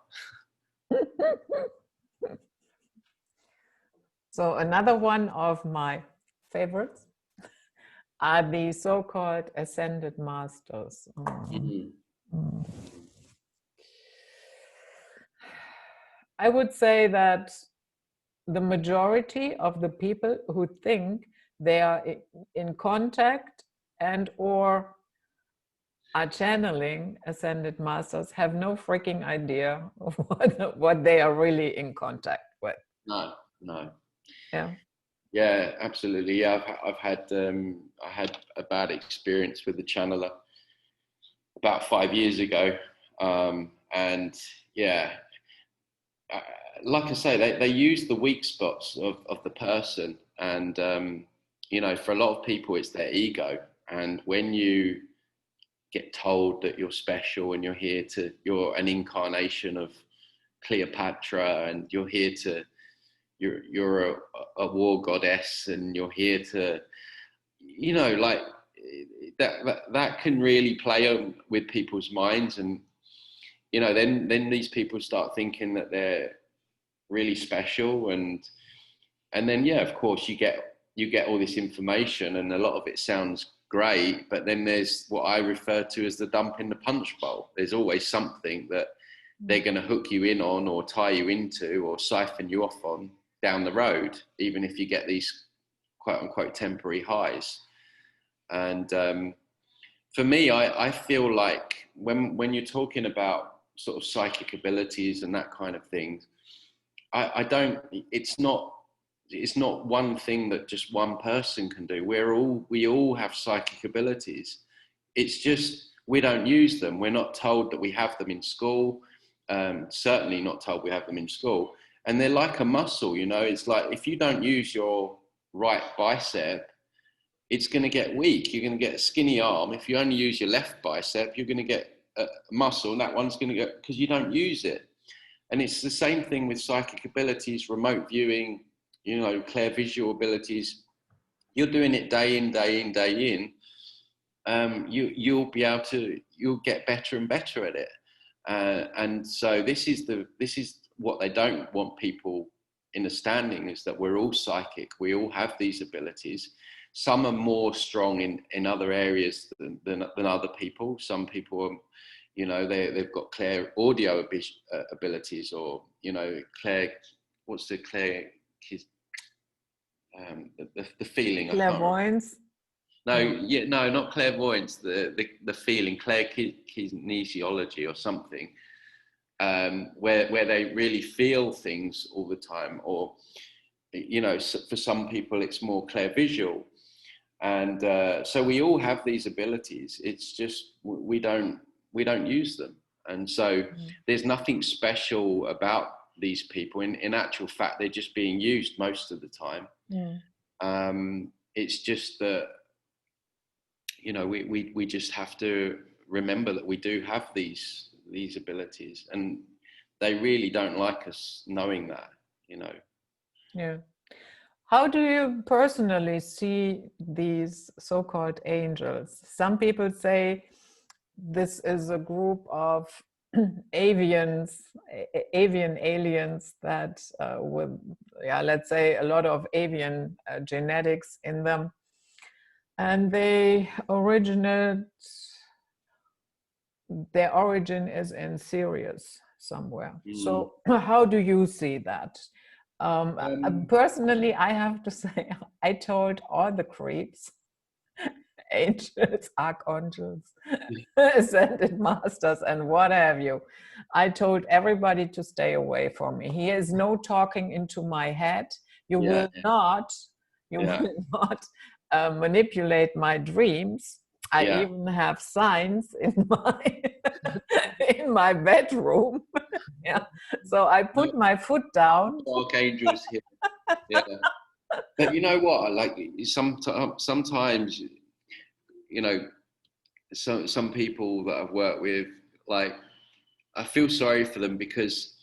So another one of my favorites are the so-called ascended masters. Mm-hmm. I would say that the majority of the people who think they are in contact and or are channeling ascended masters have no freaking idea of what they are really in contact with. No. Yeah, absolutely. Yeah, I had a bad experience with the channeler about 5 years ago, and yeah, like I say, they use the weak spots of the person, and you know, for a lot of people, it's their ego. And when you get told that you're special and you're an incarnation of Cleopatra, and you're a war goddess, and you're here to, you know, like that can really play on with people's minds. And you know, then these people start thinking that they're really special, and then yeah, of course you get all this information, and a lot of it sounds great, but then there's what I refer to as the dump in the punch bowl. There's always something that they're going to hook you in on, or tie you into, or siphon you off on down the road, even if you get these quote unquote temporary highs. And for me, I feel like when you're talking about sort of psychic abilities and that kind of thing, I don't, it's not one thing that just one person can do. We all have psychic abilities. It's just, we don't use them. We're not told that we have them in school. Certainly not told we have them in school. And they're like a muscle, you know. It's like, if you don't use your right bicep, it's going to get weak. You're going to get a skinny arm. If you only use your left bicep, you're going to get a muscle, and that one's going to get, because you don't use it. And it's the same thing with psychic abilities, remote viewing, you know, clear visual abilities. You're doing it day in, day in. You'll be able to, you'll get better and better at it. And so this is what they don't want people understanding, is that we're all psychic. We all have these abilities. some are more strong in other areas than other people. Some people are, you know, they've got clear audio abilities, or, you know, clear, what's the clear, the feeling. Clairvoyance. No, yeah, no, not clairvoyance. The feeling, kinesiology or something, where they really feel things all the time. Or, you know, for some people it's more clairvisual, and so we all have these abilities. It's just we don't use them, and so there's nothing special about these people. In actual fact, they're just being used most of the time. It's just that, you know, we just have to remember that we do have these abilities, and they really don't like us knowing that, you know. Yeah. How do you personally see these so-called angels? Some people say this is a group of avian aliens that with, yeah, let's say a lot of avian genetics in them, and their origin is in Sirius somewhere. So how do you see that? Personally, I have to say, I told all the creeps, angels, archangels, ascended masters, and what have you, I told everybody to stay away from me. Here is no talking into my head. You will not manipulate my dreams. I even have signs in my in my bedroom. Yeah, so I put my foot down. Archangels here. Yeah, but you know what? Like sometimes, you know, some people that I've worked with, like, I feel sorry for them, because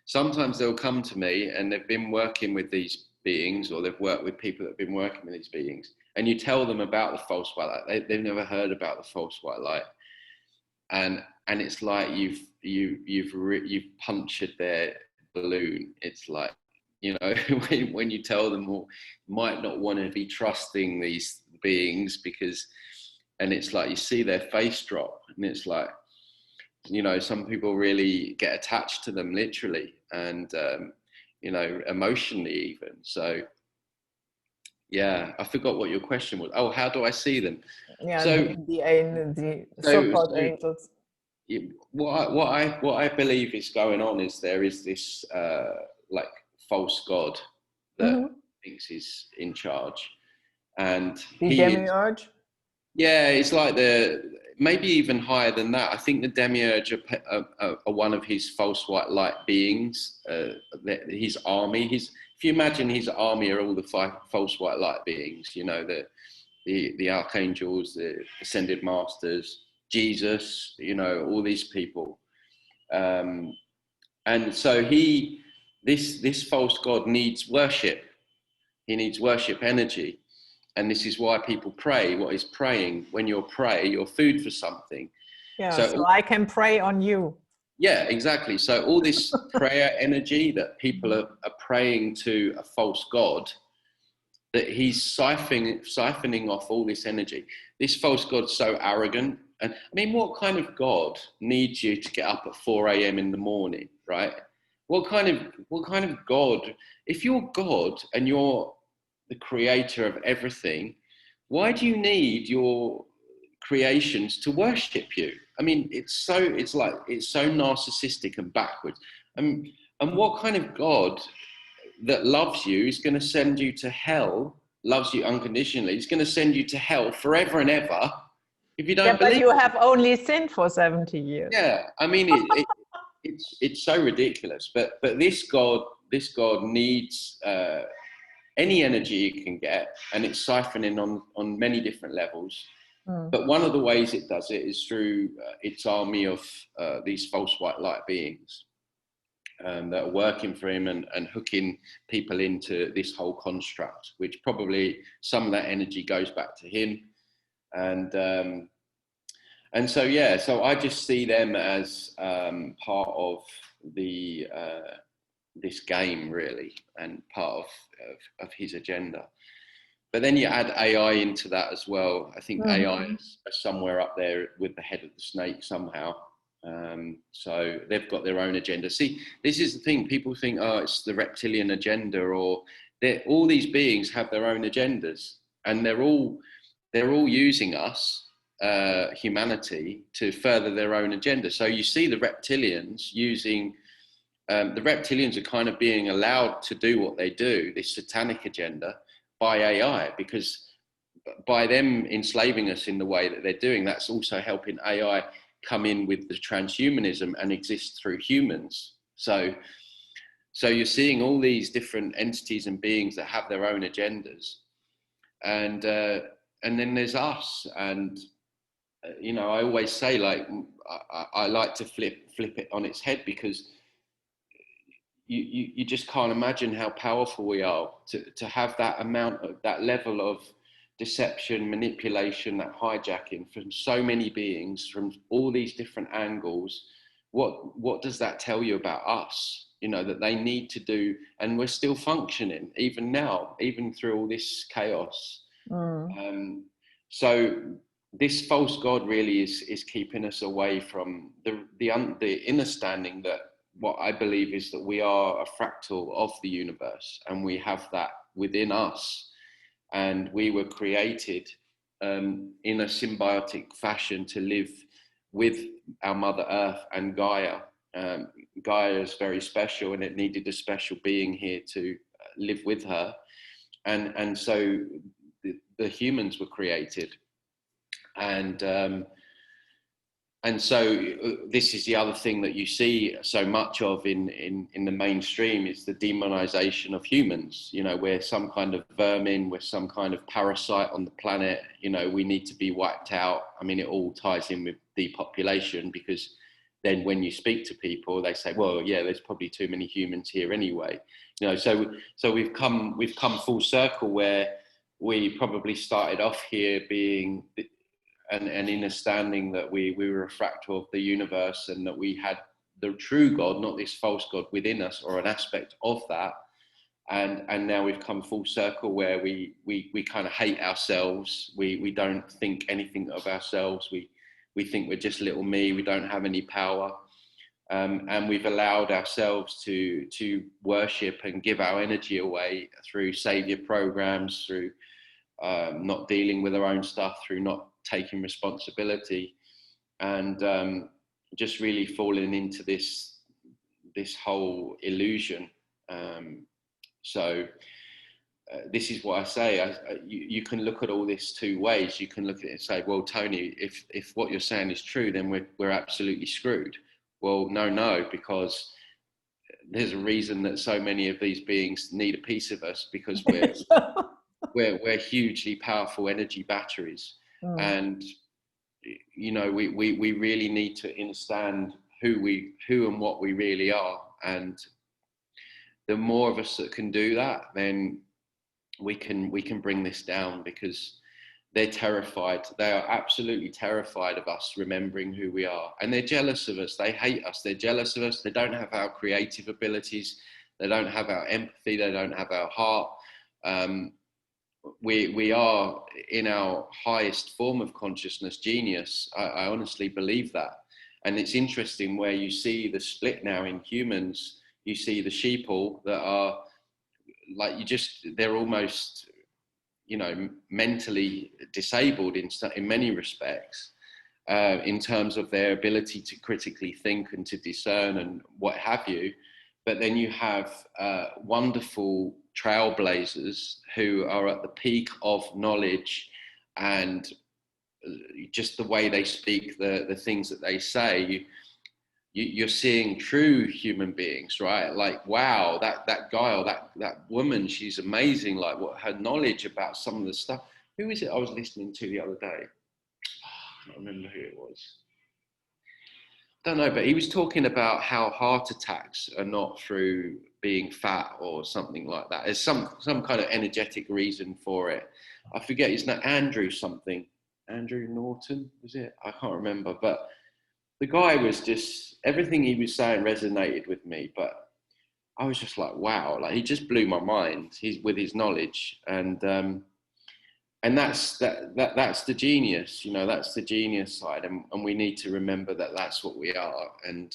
sometimes they'll come to me and they've been working with these beings, or they've worked with people that have been working with these beings, and you tell them about the false white light. They've never heard about the false white light, and it's like you've punctured their balloon. It's like, you know, when you tell them, well, might not want to be trusting these beings, because, and it's like you see their face drop, and it's like, you know, some people really get attached to them, literally, and you know, emotionally even. So yeah, I forgot what your question was. Oh, how do I see them? Yeah, so the so-called angels. What I believe is going on is there is this like false god that thinks he's in charge, and the demiurge. Yeah, it's like maybe even higher than that. I think the demiurge are one of his false white light beings. His army. If you imagine his army are all the false white light beings. You know, the archangels, the ascended masters, Jesus. You know, all these people. And so this false god needs worship. He needs worship energy. And this is why people pray. What is praying? When you're you're food for something. Yeah, so I can pray on you. Yeah, exactly. So all this prayer energy that people are praying to a false god, that he's siphoning off all this energy. This false god's so arrogant. And I mean, what kind of god needs you to get up at 4 a.m. in the morning, right? What kind of god, if you're God and you're the creator of everything, why do you need your creations to worship you? I mean, it's so narcissistic and backwards. And what kind of God that loves you is going to send you to hell, loves you unconditionally, is going to send you to hell forever and ever if you don't believe? But you have only sinned for 70 years. Yeah, I mean, it's so ridiculous. But this God needs any energy it can get, and it's siphoning on many different levels. But one of the ways it does it is through its army of these false white light beings that are working for him and hooking people into this whole construct, which probably some of that energy goes back to him. And so, yeah, so I just see them as part of the this game, really, and part of his agenda. But then you add AI into that as well. I think AI is somewhere up there with the head of the snake somehow. So they've got their own agenda. See, this is the thing. People think, oh, it's the reptilian agenda, or all these beings have their own agendas, and they're all using us, humanity, to further their own agenda. So you see the reptilians using. The reptilians are kind of being allowed to do what they do, this satanic agenda, by AI, because by them enslaving us in the way that they're doing, that's also helping AI come in with the transhumanism and exist through humans. So you're seeing all these different entities and beings that have their own agendas, and then there's us. And you know, I always say, like, I like to flip it on its head, because you just can't imagine how powerful we are to have that amount of that level of deception, manipulation, that hijacking from so many beings from all these different angles. What does that tell you about us? You know, that they need to do, and we're still functioning even now, even through all this chaos. So this false God really is keeping us away from the understanding that what I believe is that we are a fractal of the universe, and we have that within us, and we were created in a symbiotic fashion to live with our Mother Earth and Gaia. Gaia is very special, and it needed a special being here to live with her, and so the humans were created, and so this is the other thing that you see so much of in the mainstream, is the demonization of humans. You know, we're some kind of vermin, we're some kind of parasite on the planet. You know, we need to be wiped out. I mean, it all ties in with depopulation, because then when you speak to people, they say, well, yeah, there's probably too many humans here anyway. You know, so we've come full circle, where we probably started off here being and understanding that we were a fractal of the universe, and that we had the true God, not this false God, within us, or an aspect of that. And now we've come full circle, where we kind of hate ourselves. We don't think anything of ourselves. We think we're just little me. We don't have any power. And we've allowed ourselves to worship and give our energy away through savior programs, through not dealing with our own stuff, through not taking responsibility, and just really falling into this whole illusion. So this is what I say. You can look at all this two ways. You can look at it and say, well, Tony, if what you're saying is true, then we're absolutely screwed. Well, no, because there's a reason that so many of these beings need a piece of us, because we're hugely powerful energy batteries. And you know, we really need to understand who and what we really are. And the more of us that can do that, then we can bring this down, because they're terrified. They are absolutely terrified of us remembering who we are, and they're jealous of us. They hate us. They're jealous of us. They don't have our creative abilities. They don't have our empathy. They don't have our heart. We are in our highest form of consciousness, genius. I honestly believe that. And it's interesting where you see the split now in humans. You see the sheeple that are like, they're almost, you know, mentally disabled in many respects, in terms of their ability to critically think and to discern and what have you. But then you have wonderful trailblazers who are at the peak of knowledge, and just the way they speak, the things that they say, you're seeing true human beings, right? Like, wow, that guy or that woman, she's amazing. Like, what her knowledge about some of the stuff. Who is it I was listening to the other day? I can't remember who it was. Don't know, but he was talking about how heart attacks are not through being fat or something like that. There's some kind of energetic reason for it. I forget his name, Andrew Norton, was it? I can't remember, but the guy was just, everything he was saying resonated with me, but I was just like, wow, like, he just blew my mind. He's with his knowledge. And and that's the genius, you know, that's the genius side, and we need to remember that that's what we are. And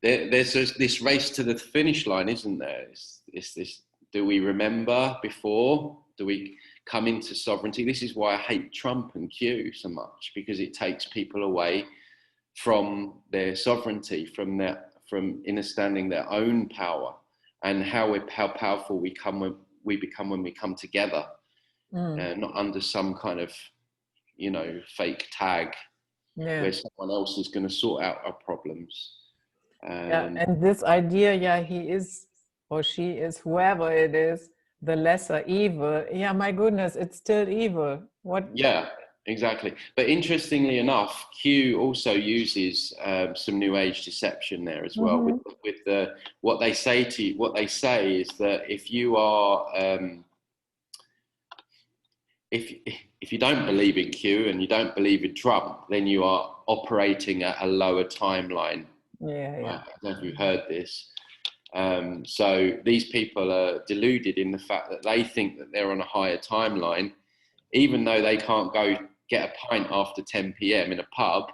there's this race to the finish line, isn't there? It's this, do we remember before? Do we come into sovereignty? This is why I hate Trump and Q so much, because it takes people away from their sovereignty, from understanding their own power, and how powerful we become when we come together, not under some kind of, you know, fake tag where someone else is going to sort out our problems. And this idea, he is or she is, whoever it is, the lesser evil. Yeah, my goodness, it's still evil. What? Yeah, exactly. But interestingly enough, Q also uses some New Age deception there as well. With the what they say is that if you are if you don't believe in Q and you don't believe in Trump, then you are operating at a lower timeline. Yeah. I don't know if you've heard this. So these people are deluded in the fact that they think that they're on a higher timeline, even though they can't go get a pint after 10 p.m. in a pub,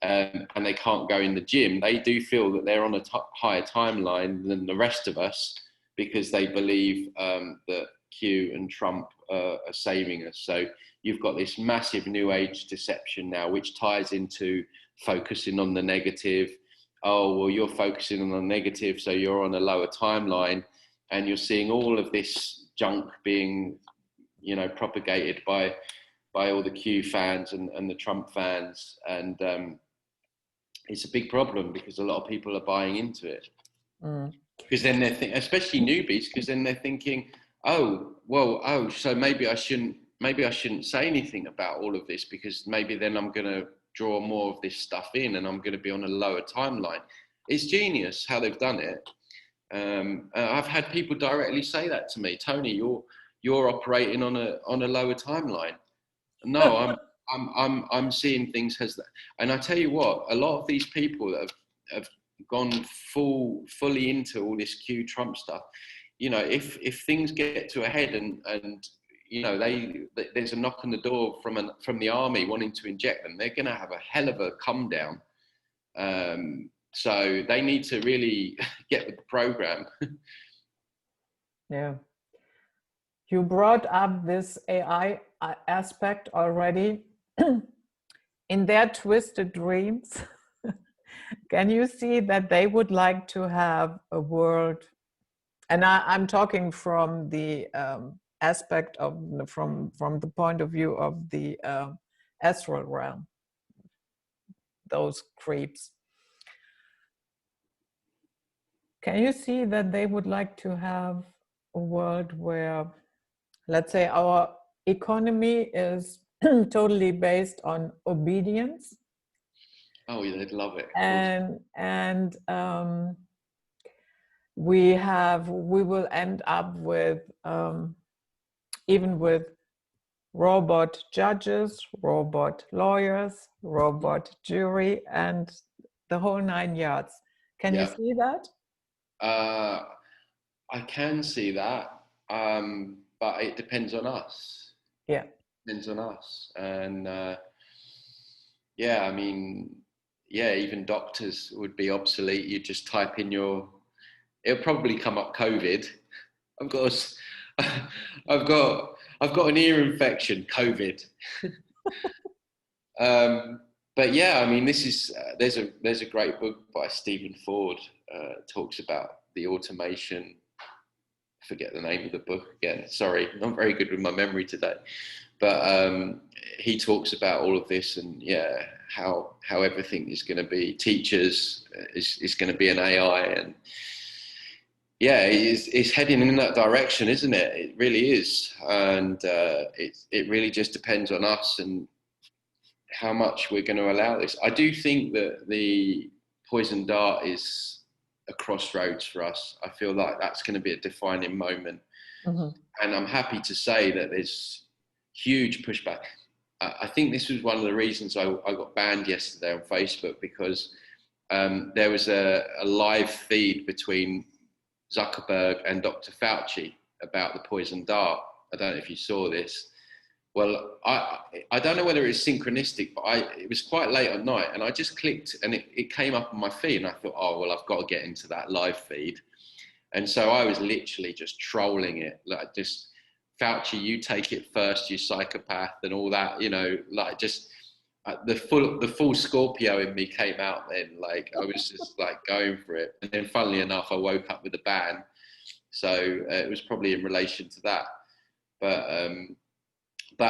and they can't go in the gym. They do feel that they're on a higher timeline than the rest of us, because they believe that Q and Trump are saving us. So you've got this massive New Age deception now, which ties into focusing on the negative. Oh, well, you're focusing on the negative, so you're on a lower timeline, and you're seeing all of this junk being, you know, propagated by all the Q fans and the Trump fans, and it's a big problem because a lot of people are buying into it. Because then they're especially newbies, because then they're thinking, so maybe I shouldn't say anything about all of this, because maybe then I'm going to draw more of this stuff in and I'm going to be on a lower timeline. It's genius how they've done it. I've had people directly say that to me. Tony, you're operating on a lower timeline. No, I'm seeing things as that. And I tell you what, a lot of these people that have gone fully into all this Q Trump stuff, you know, if things get to a head and you know, there's a knock on the door from the army wanting to inject them, they're going to have a hell of a come down. So they need to really get with the program. Yeah. You brought up this AI aspect already. In their twisted dreams, can you see that they would like to have a world? And I'm talking from the aspect of from the point of view of the astral realm, those creeps. Can you see that they would like to have a world where, let's say, our economy is totally based on obedience? Oh, yeah, they'd love it. And we will end up with even with robot judges, robot lawyers, robot jury, and the whole 9 yards. Can you see that? I can see that, but it depends on us. Yeah, depends on us, and yeah, I mean, yeah, even doctors would be obsolete. You just type in it'll probably come up COVID. I've got an ear infection, COVID. But yeah, I mean, this is there's a great book by Stephen Ford, talks about the automation. I forget the name of the book again. Sorry, I'm not very good with my memory today. But he talks about all of this, and yeah, how everything is going to be. Teachers is going to be an AI, and yeah, it's heading in that direction, isn't it? It really is, and it really just depends on us and how much we're going to allow this. I do think that the poison dart is a crossroads for us. I feel like that's going to be a defining moment, and I'm happy to say that there's huge pushback. I think this was one of the reasons I got banned yesterday on Facebook, because there was a live feed between Zuckerberg and Dr. Fauci about the poison dart. I don't know if you saw this, Well, I don't know whether it's synchronistic, but it was quite late at night, and I just clicked, and it came up on my feed, and I thought, oh well, I've got to get into that live feed, and so I was literally just trolling it, like just Fauci, you take it first, you psychopath, and all that, you know, like just the full Scorpio in me came out then, like I was just like going for it, and then funnily enough, I woke up with a ban, so it was probably in relation to that, but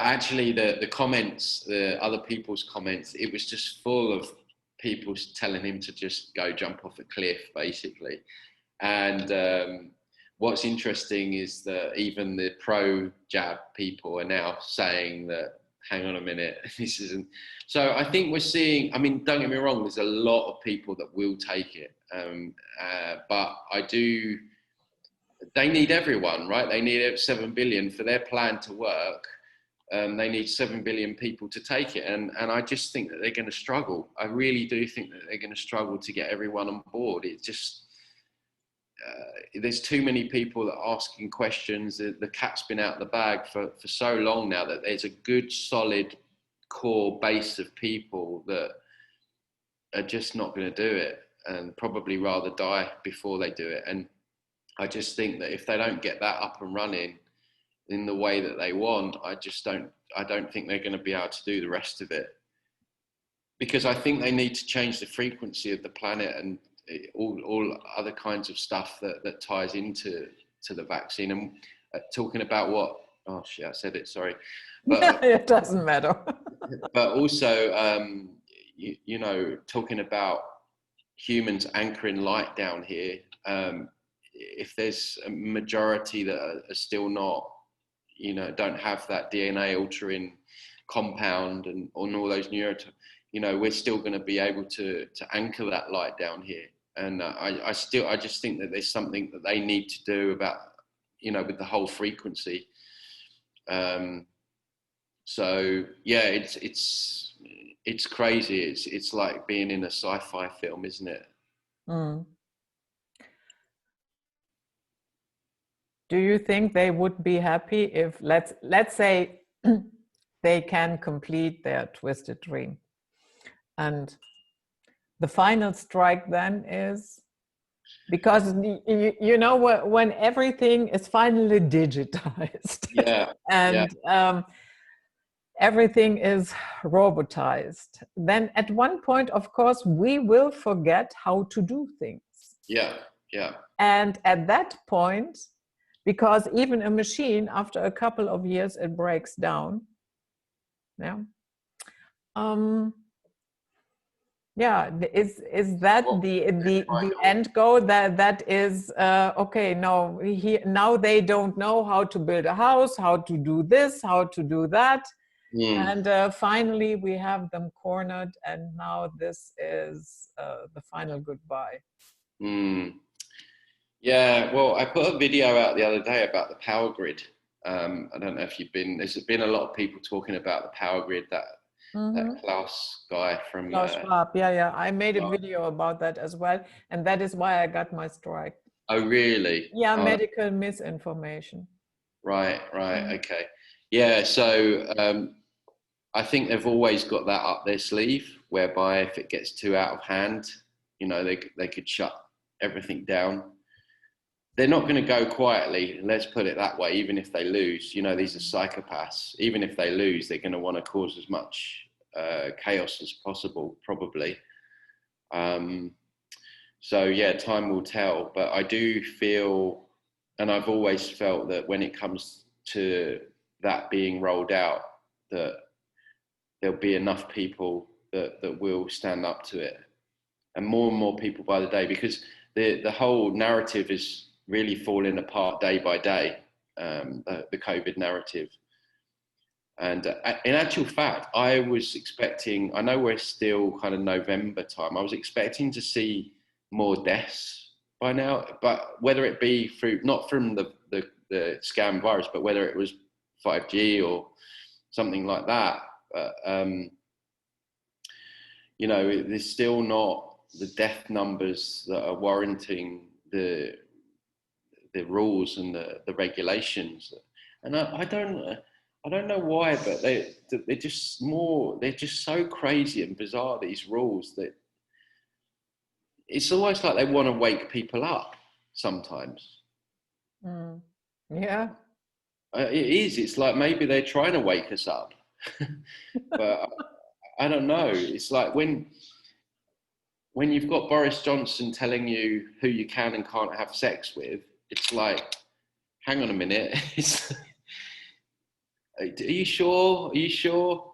actually the comments, the other people's comments, it was just full of people telling him to just go jump off a cliff, basically. And what's interesting is that even the pro-jab people are now saying that, hang on a minute, this isn't. So I think we're seeing, I mean, don't get me wrong, there's a lot of people that will take it. But they need everyone, right? They need 7 billion for their plan to work. They need 7 billion people to take it. And I just think that they're going to struggle. I really do think that they're going to struggle to get everyone on board. It's just, there's too many people that are asking questions. The cat's been out of the bag for so long now that there's a good, solid core base of people that are just not going to do it and probably rather die before they do it. And I just think that if they don't get that up and running in the way that they want, I don't think they're going to be able to do the rest of it, because I think they need to change the frequency of the planet and all other kinds of stuff that ties into the vaccine. And talking about what, oh shit, I said it, sorry. But it doesn't matter. But also, you know, talking about humans anchoring light down here, if there's a majority that are still not, you know, don't have that DNA altering compound and on all those you know, we're still going to be able to anchor that light down here. And I just think that there's something that they need to do about, you know, with the whole frequency. So yeah, it's crazy. It's like being in a sci-fi film, isn't it? Mm. Do you think they would be happy if, let's say, they can complete their twisted dream, and the final strike then is, because you know, when everything is finally digitized, Yeah, and yeah. Everything is robotized, then at one point, of course, we will forget how to do things. Yeah, yeah. And at that point, because even a machine, after a couple of years, it breaks down. Yeah. Yeah. Is that the end goal? That is okay. No, now they don't know how to build a house, how to do this, how to do that, and finally we have them cornered. And now this is the final goodbye. Yeah, well, I put a video out the other day about the power grid. I don't know if there's been a lot of people talking about the power grid, that Klaus guy from Klaus Schwab. Yeah, I made a video about that as well, and that is why I got my strike. Oh, really? Yeah, medical misinformation. Right, okay. Yeah, so I think they've always got that up their sleeve, whereby if it gets too out of hand, you know, they could shut everything down. They're not going to go quietly, let's put it that way, even if they lose. You know, these are psychopaths. Even if they lose, they're going to want to cause as much chaos as possible, probably. So, yeah, time will tell. But I do feel, and I've always felt, that when it comes to that being rolled out, that there'll be enough people that will stand up to it. And more people by the day, because the whole narrative is really falling apart day by day, the COVID narrative. And in actual fact, I was expecting, I know we're still kind of November time, I was expecting to see more deaths by now, but whether it be through, not from the scam virus, but whether it was 5G or something like that, you know, there's still not the death numbers that are warranting the rules and the regulations. And I don't, I don't know why, but they're just they're just so crazy and bizarre, these rules, that it's almost like they want to wake people up sometimes. Yeah. It is. It's like maybe they're trying to wake us up. But I don't know. It's like when you've got Boris Johnson telling you who you can and can't have sex with, it's like, hang on a minute. Are you sure? Are you sure?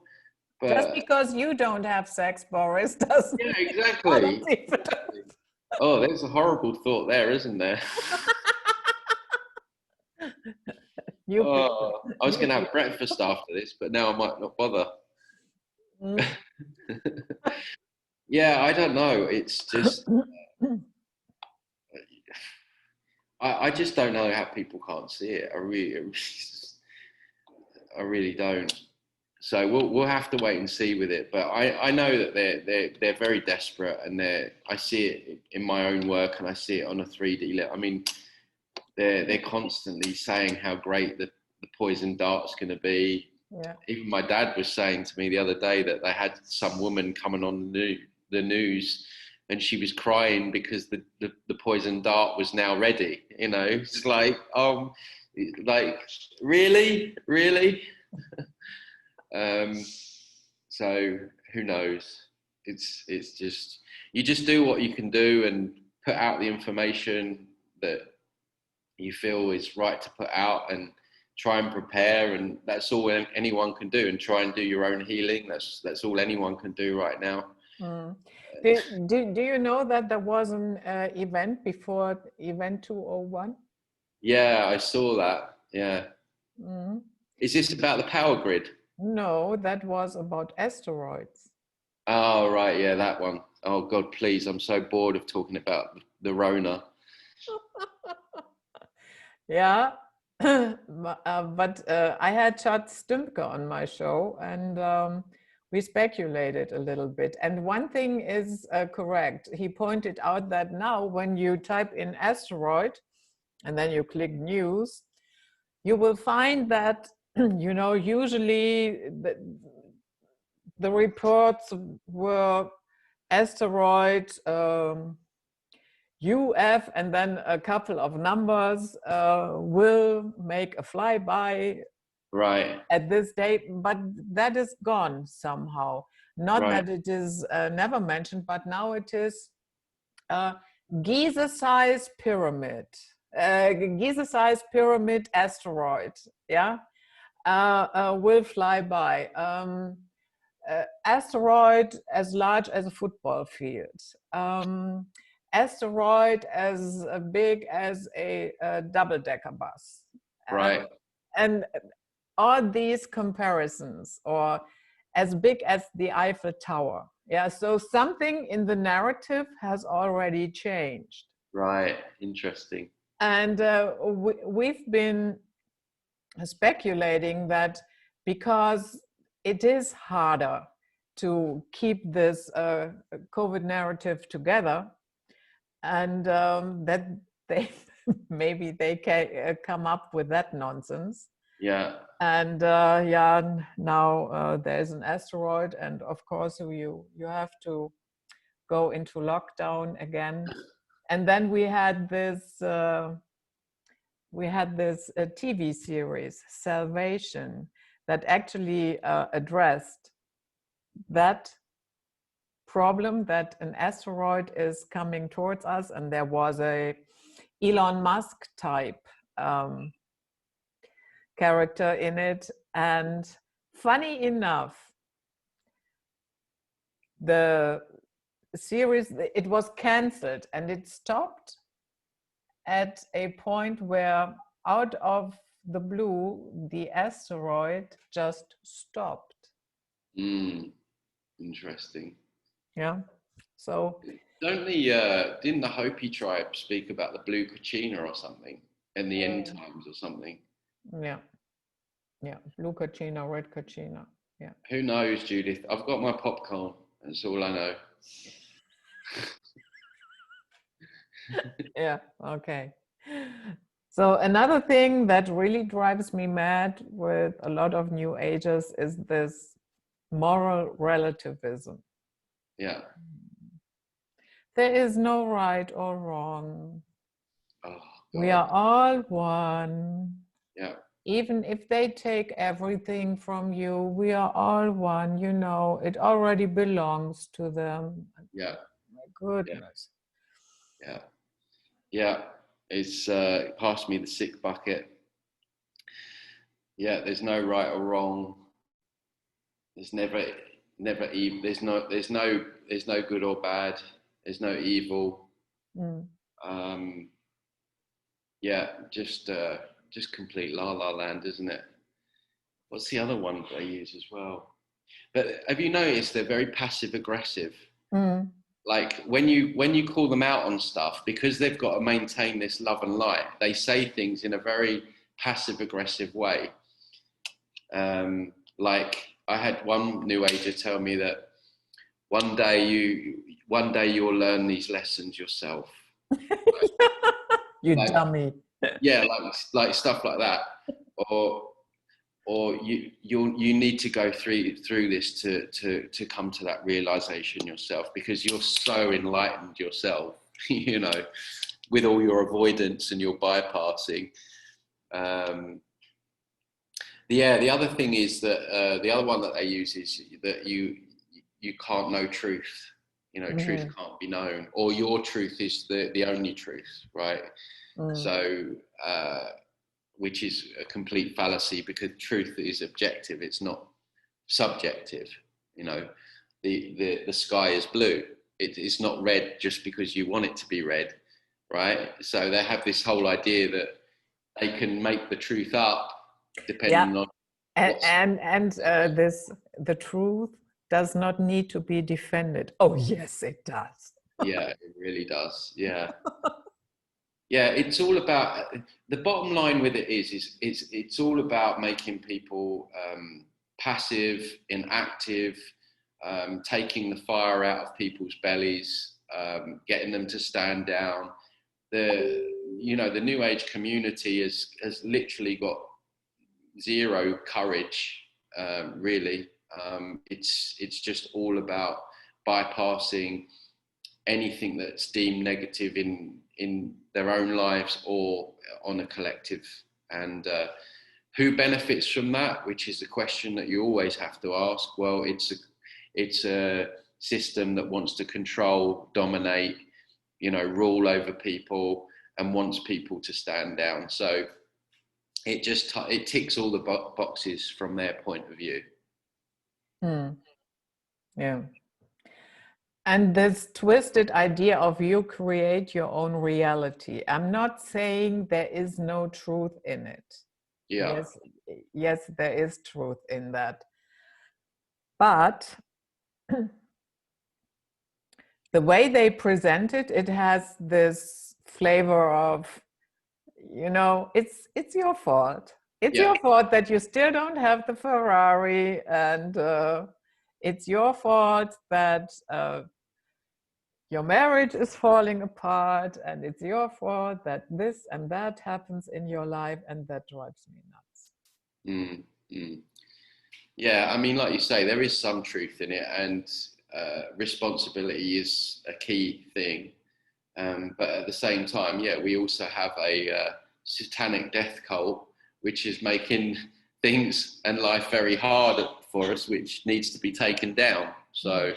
But Just because you don't have sex, Boris, doesn't yeah, mean exactly. other people Oh, there's a horrible thought there, isn't there? Oh, I was going to have breakfast after this, but now I might not bother. Yeah, I don't know. It's just, I just don't know how people can't see it. I really don't. So we'll have to wait and see with it. But I know that they're very desperate, and I see it in my own work, and I see it on a 3D level. I mean, they're constantly saying how great the poison dart's going to be. Yeah. Even my dad was saying to me the other day that they had some woman coming on the news, and she was crying because the poison dart was now ready. You know, it's like really. So who knows? It's just, you just do what you can do and put out the information that you feel is right to put out, and try and prepare, and that's all anyone can do, and try and do your own healing. That's all anyone can do right now. Do you know that there was an event before event 201? Yeah, I saw that. Yeah. Is this about the power grid? No, that was about asteroids. Oh, right. Yeah, that one. Oh, God, please. I'm so bored of talking about the Rona. Yeah. But I had Chad Stimke on my show, and we speculated a little bit. And one thing is correct. He pointed out that now when you type in asteroid and then you click news, you will find that, you know, usually the reports were asteroid UF and then a couple of numbers will make a flyby Right. at this date, but that is gone somehow. Not Right. that it is never mentioned, but now it is Giza-sized pyramid. Giza-sized pyramid asteroid, yeah, will fly by. Asteroid as large as a football field. Asteroid as big as a double-decker bus. Right. And all these comparisons, or as big as the Eiffel Tower. Yeah, so something in the narrative has already changed. Right. Interesting. And we've been speculating that because it is harder to keep this COVID narrative together, and that they maybe they can come up with that nonsense. Yeah. And yeah, now there's an asteroid, and of course you have to go into lockdown again. And then we had this TV series, Salvation, that actually addressed that problem, that an asteroid is coming towards us, and there was a Elon Musk type character in it. And funny enough, the series, it was cancelled, and it stopped at a point where out of the blue the asteroid just stopped. Interesting. Yeah. So didn't the Hopi tribe speak about the blue kachina or something in the end times or something? Yeah. Blue kachina, red kachina. Yeah. Who knows, Judith? I've got my popcorn. That's all I know. Yeah. Okay. So another thing that really drives me mad with a lot of New Agers is this moral relativism. Yeah. There is no right or wrong. Oh, We God. are all one. Yeah. Even if they take everything from you, we are all one, you know, it already belongs to them. Yeah. My goodness. Yeah. Yeah. It's pass me the sick bucket. Yeah, there's no right or wrong. There's never evil. There's no good or bad. There's no evil. Yeah, just complete la la land, isn't it? What's the other one that they use as well? But have you noticed they're very passive aggressive? Like when you call them out on stuff, because they've got to maintain this love and light, they say things in a very passive aggressive way. Like I had one New Ager tell me that one day you'll learn these lessons yourself. You like, dummy. Yeah, like stuff like that, or you need to go through this to come to that realization yourself, because you're so enlightened yourself, you know, with all your avoidance and your bypassing. The other thing is that the other one that they use is that you can't know truth. You know, truth can't be known, or your truth is the only truth, right? So, which is a complete fallacy, because truth is objective. It's not subjective. You know, the sky is blue. It's not red just because you want it to be red, right? So they have this whole idea that they can make the truth up depending on the truth does not need to be defended. Oh yes, it does. Yeah, it really does. Yeah. Yeah, it's all about, the bottom line with it is it's all about making people passive, inactive, taking the fire out of people's bellies, getting them to stand down. The New Age community has literally got zero courage, really. It's just all about bypassing anything that's deemed negative in their own lives or on a collective. And who benefits from that, which is the question that you always have to ask. Well, it's a system that wants to control, dominate, rule over people, and wants people to stand down. So it ticks all the boxes from their point of view. Yeah. And this twisted idea of you create your own reality. I'm not saying there is no truth in it. Yeah. Yes, there is truth in that. But the way they present it, it has this flavor of, it's your fault. It's your fault that you still don't have the Ferrari, and it's your fault that your marriage is falling apart, and it's your fault that this and that happens in your life, and that drives me nuts. Yeah, I mean, like you say, there is some truth in it, and responsibility is a key thing. But at the same time, we also have a satanic death cult, which is making things and life very hard for us, which needs to be taken down. So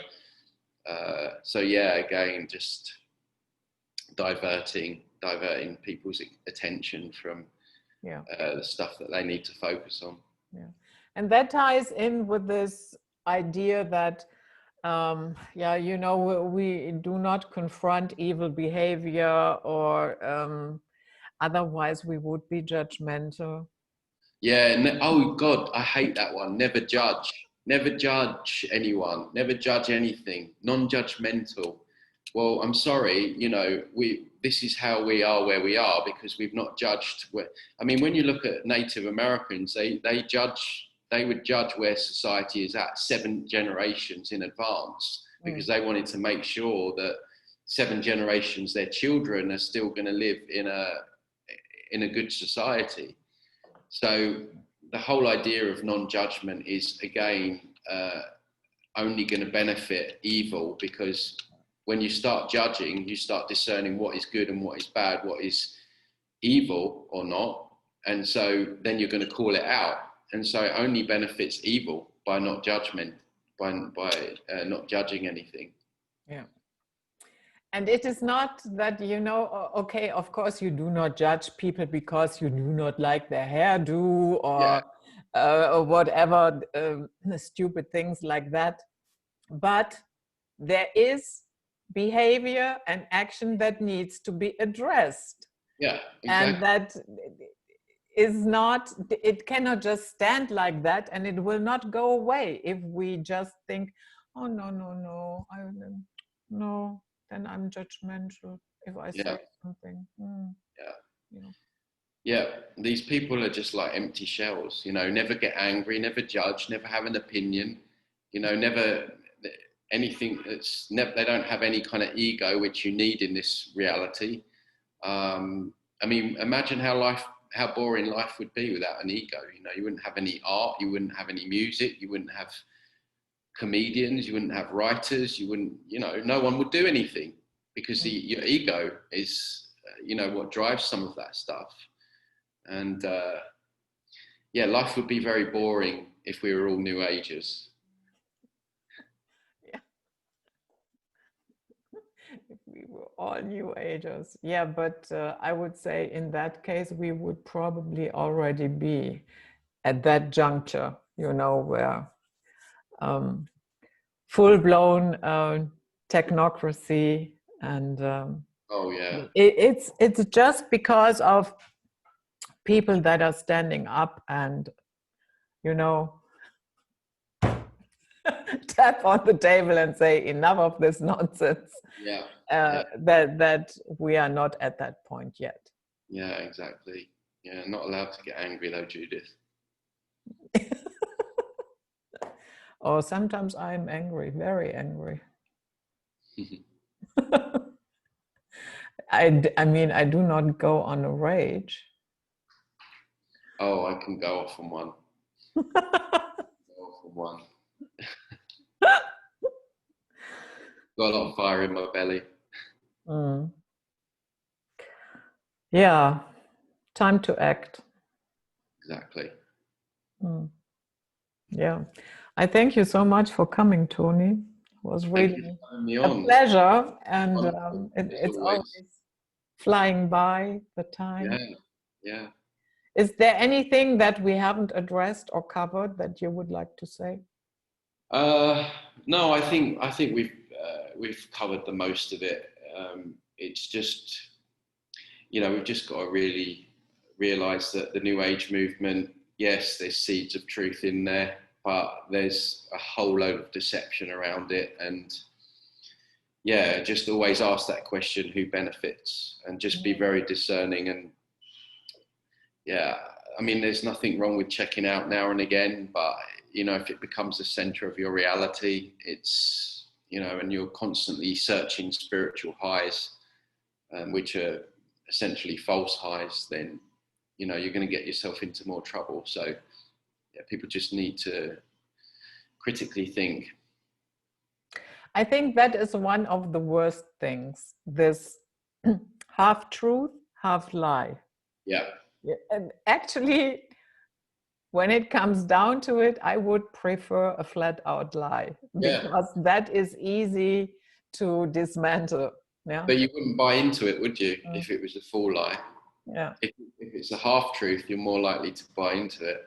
again, just diverting people's attention from the stuff that they need to focus on. Yeah, and that ties in with this idea that we do not confront evil behavior, or otherwise we would be judgmental. Yeah. Oh God, I hate that one. Never judge. Never judge anyone. Never judge anything. Non-judgmental. Well, I'm sorry. This is how we are where we are because we've not judged. When you look at Native Americans, they would judge where society is at 7 generations in advance because they wanted to make sure that 7 generations, their children are still going to live in a good society. So the whole idea of non-judgment is, again, only going to benefit evil, because when you start judging, you start discerning what is good and what is bad, what is evil or not. And so then you're going to call it out. And so it only benefits evil by not judgment, by not judging anything. Yeah. And it is not that, you know, okay, of course you do not judge people because you do not like their hairdo or whatever stupid things like that. But there is behavior and action that needs to be addressed. Yeah, exactly. And that is not, it cannot just stand like that, and it will not go away if we just think, oh, no, no, then I'm judgmental if I say something. Yeah, these people are just like empty shells, you know, never get angry, never judge, never have an opinion, you know, never anything they don't have any kind of ego, which you need in this reality. I mean, imagine how boring life would be without an ego. You know, you wouldn't have any art, you wouldn't have any music, you wouldn't have comedians, you wouldn't have writers, you wouldn't, you know, no one would do anything, because your ego is, you know, what drives some of that stuff. And yeah, life would be very boring if we were all New Agers. Yeah. If we were all New Agers. Yeah, but I would say in that case, we would probably already be at that juncture, you know, where full-blown technocracy and oh yeah, it's just because of people that are standing up and, you know, tap on the table and say enough of this nonsense. Yeah. That we are not at that point yet. Yeah, exactly. Yeah, not allowed to get angry though, Judith. Oh, sometimes I'm angry, very angry. I mean, I do not go on a rage. Oh, I can go off on one. Got a lot of fire in my belly. Yeah, time to act. Exactly. Yeah, I thank you so much for coming, Tony. It was really a pleasure, and it's always flying by the time. Yeah. Is there anything that we haven't addressed or covered that you would like to say? No, I think we've covered the most of it. It's just, you know, we've just got to really realize that the New Age movement, yes, there's seeds of truth in there, but there's a whole load of deception around it. And yeah, just always ask that question, who benefits, and just be very discerning. And yeah, I mean, there's nothing wrong with checking out now and again, but you know, if it becomes the center of your reality, it's, you know, and you're constantly searching spiritual highs, which are essentially false highs, then, you know, you're going to get yourself into more trouble. So yeah, people just need to critically think. I think that is one of the worst things, this half truth, half lie. Yeah. And actually, when it comes down to it, I would prefer a flat out lie, because that is easy to dismantle. Yeah. But you wouldn't buy into it, would you, if it was a full lie? Yeah. If it's a half truth, you're more likely to buy into it.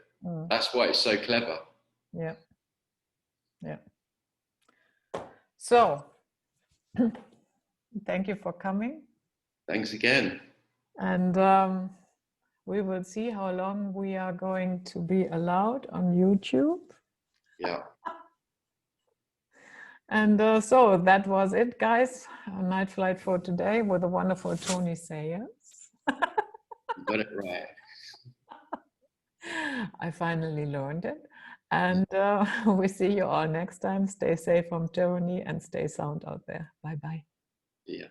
That's why it's so clever. Yeah. Yeah. So, thank you for coming. Thanks again. And we will see how long we are going to be allowed on YouTube. Yeah. And so that was it, guys. A night flight for today with the wonderful Tony Sayers. You got it right. I finally learned it. And we see you all next time. Stay safe from tyranny and stay sound out there. Bye-bye. Yeah.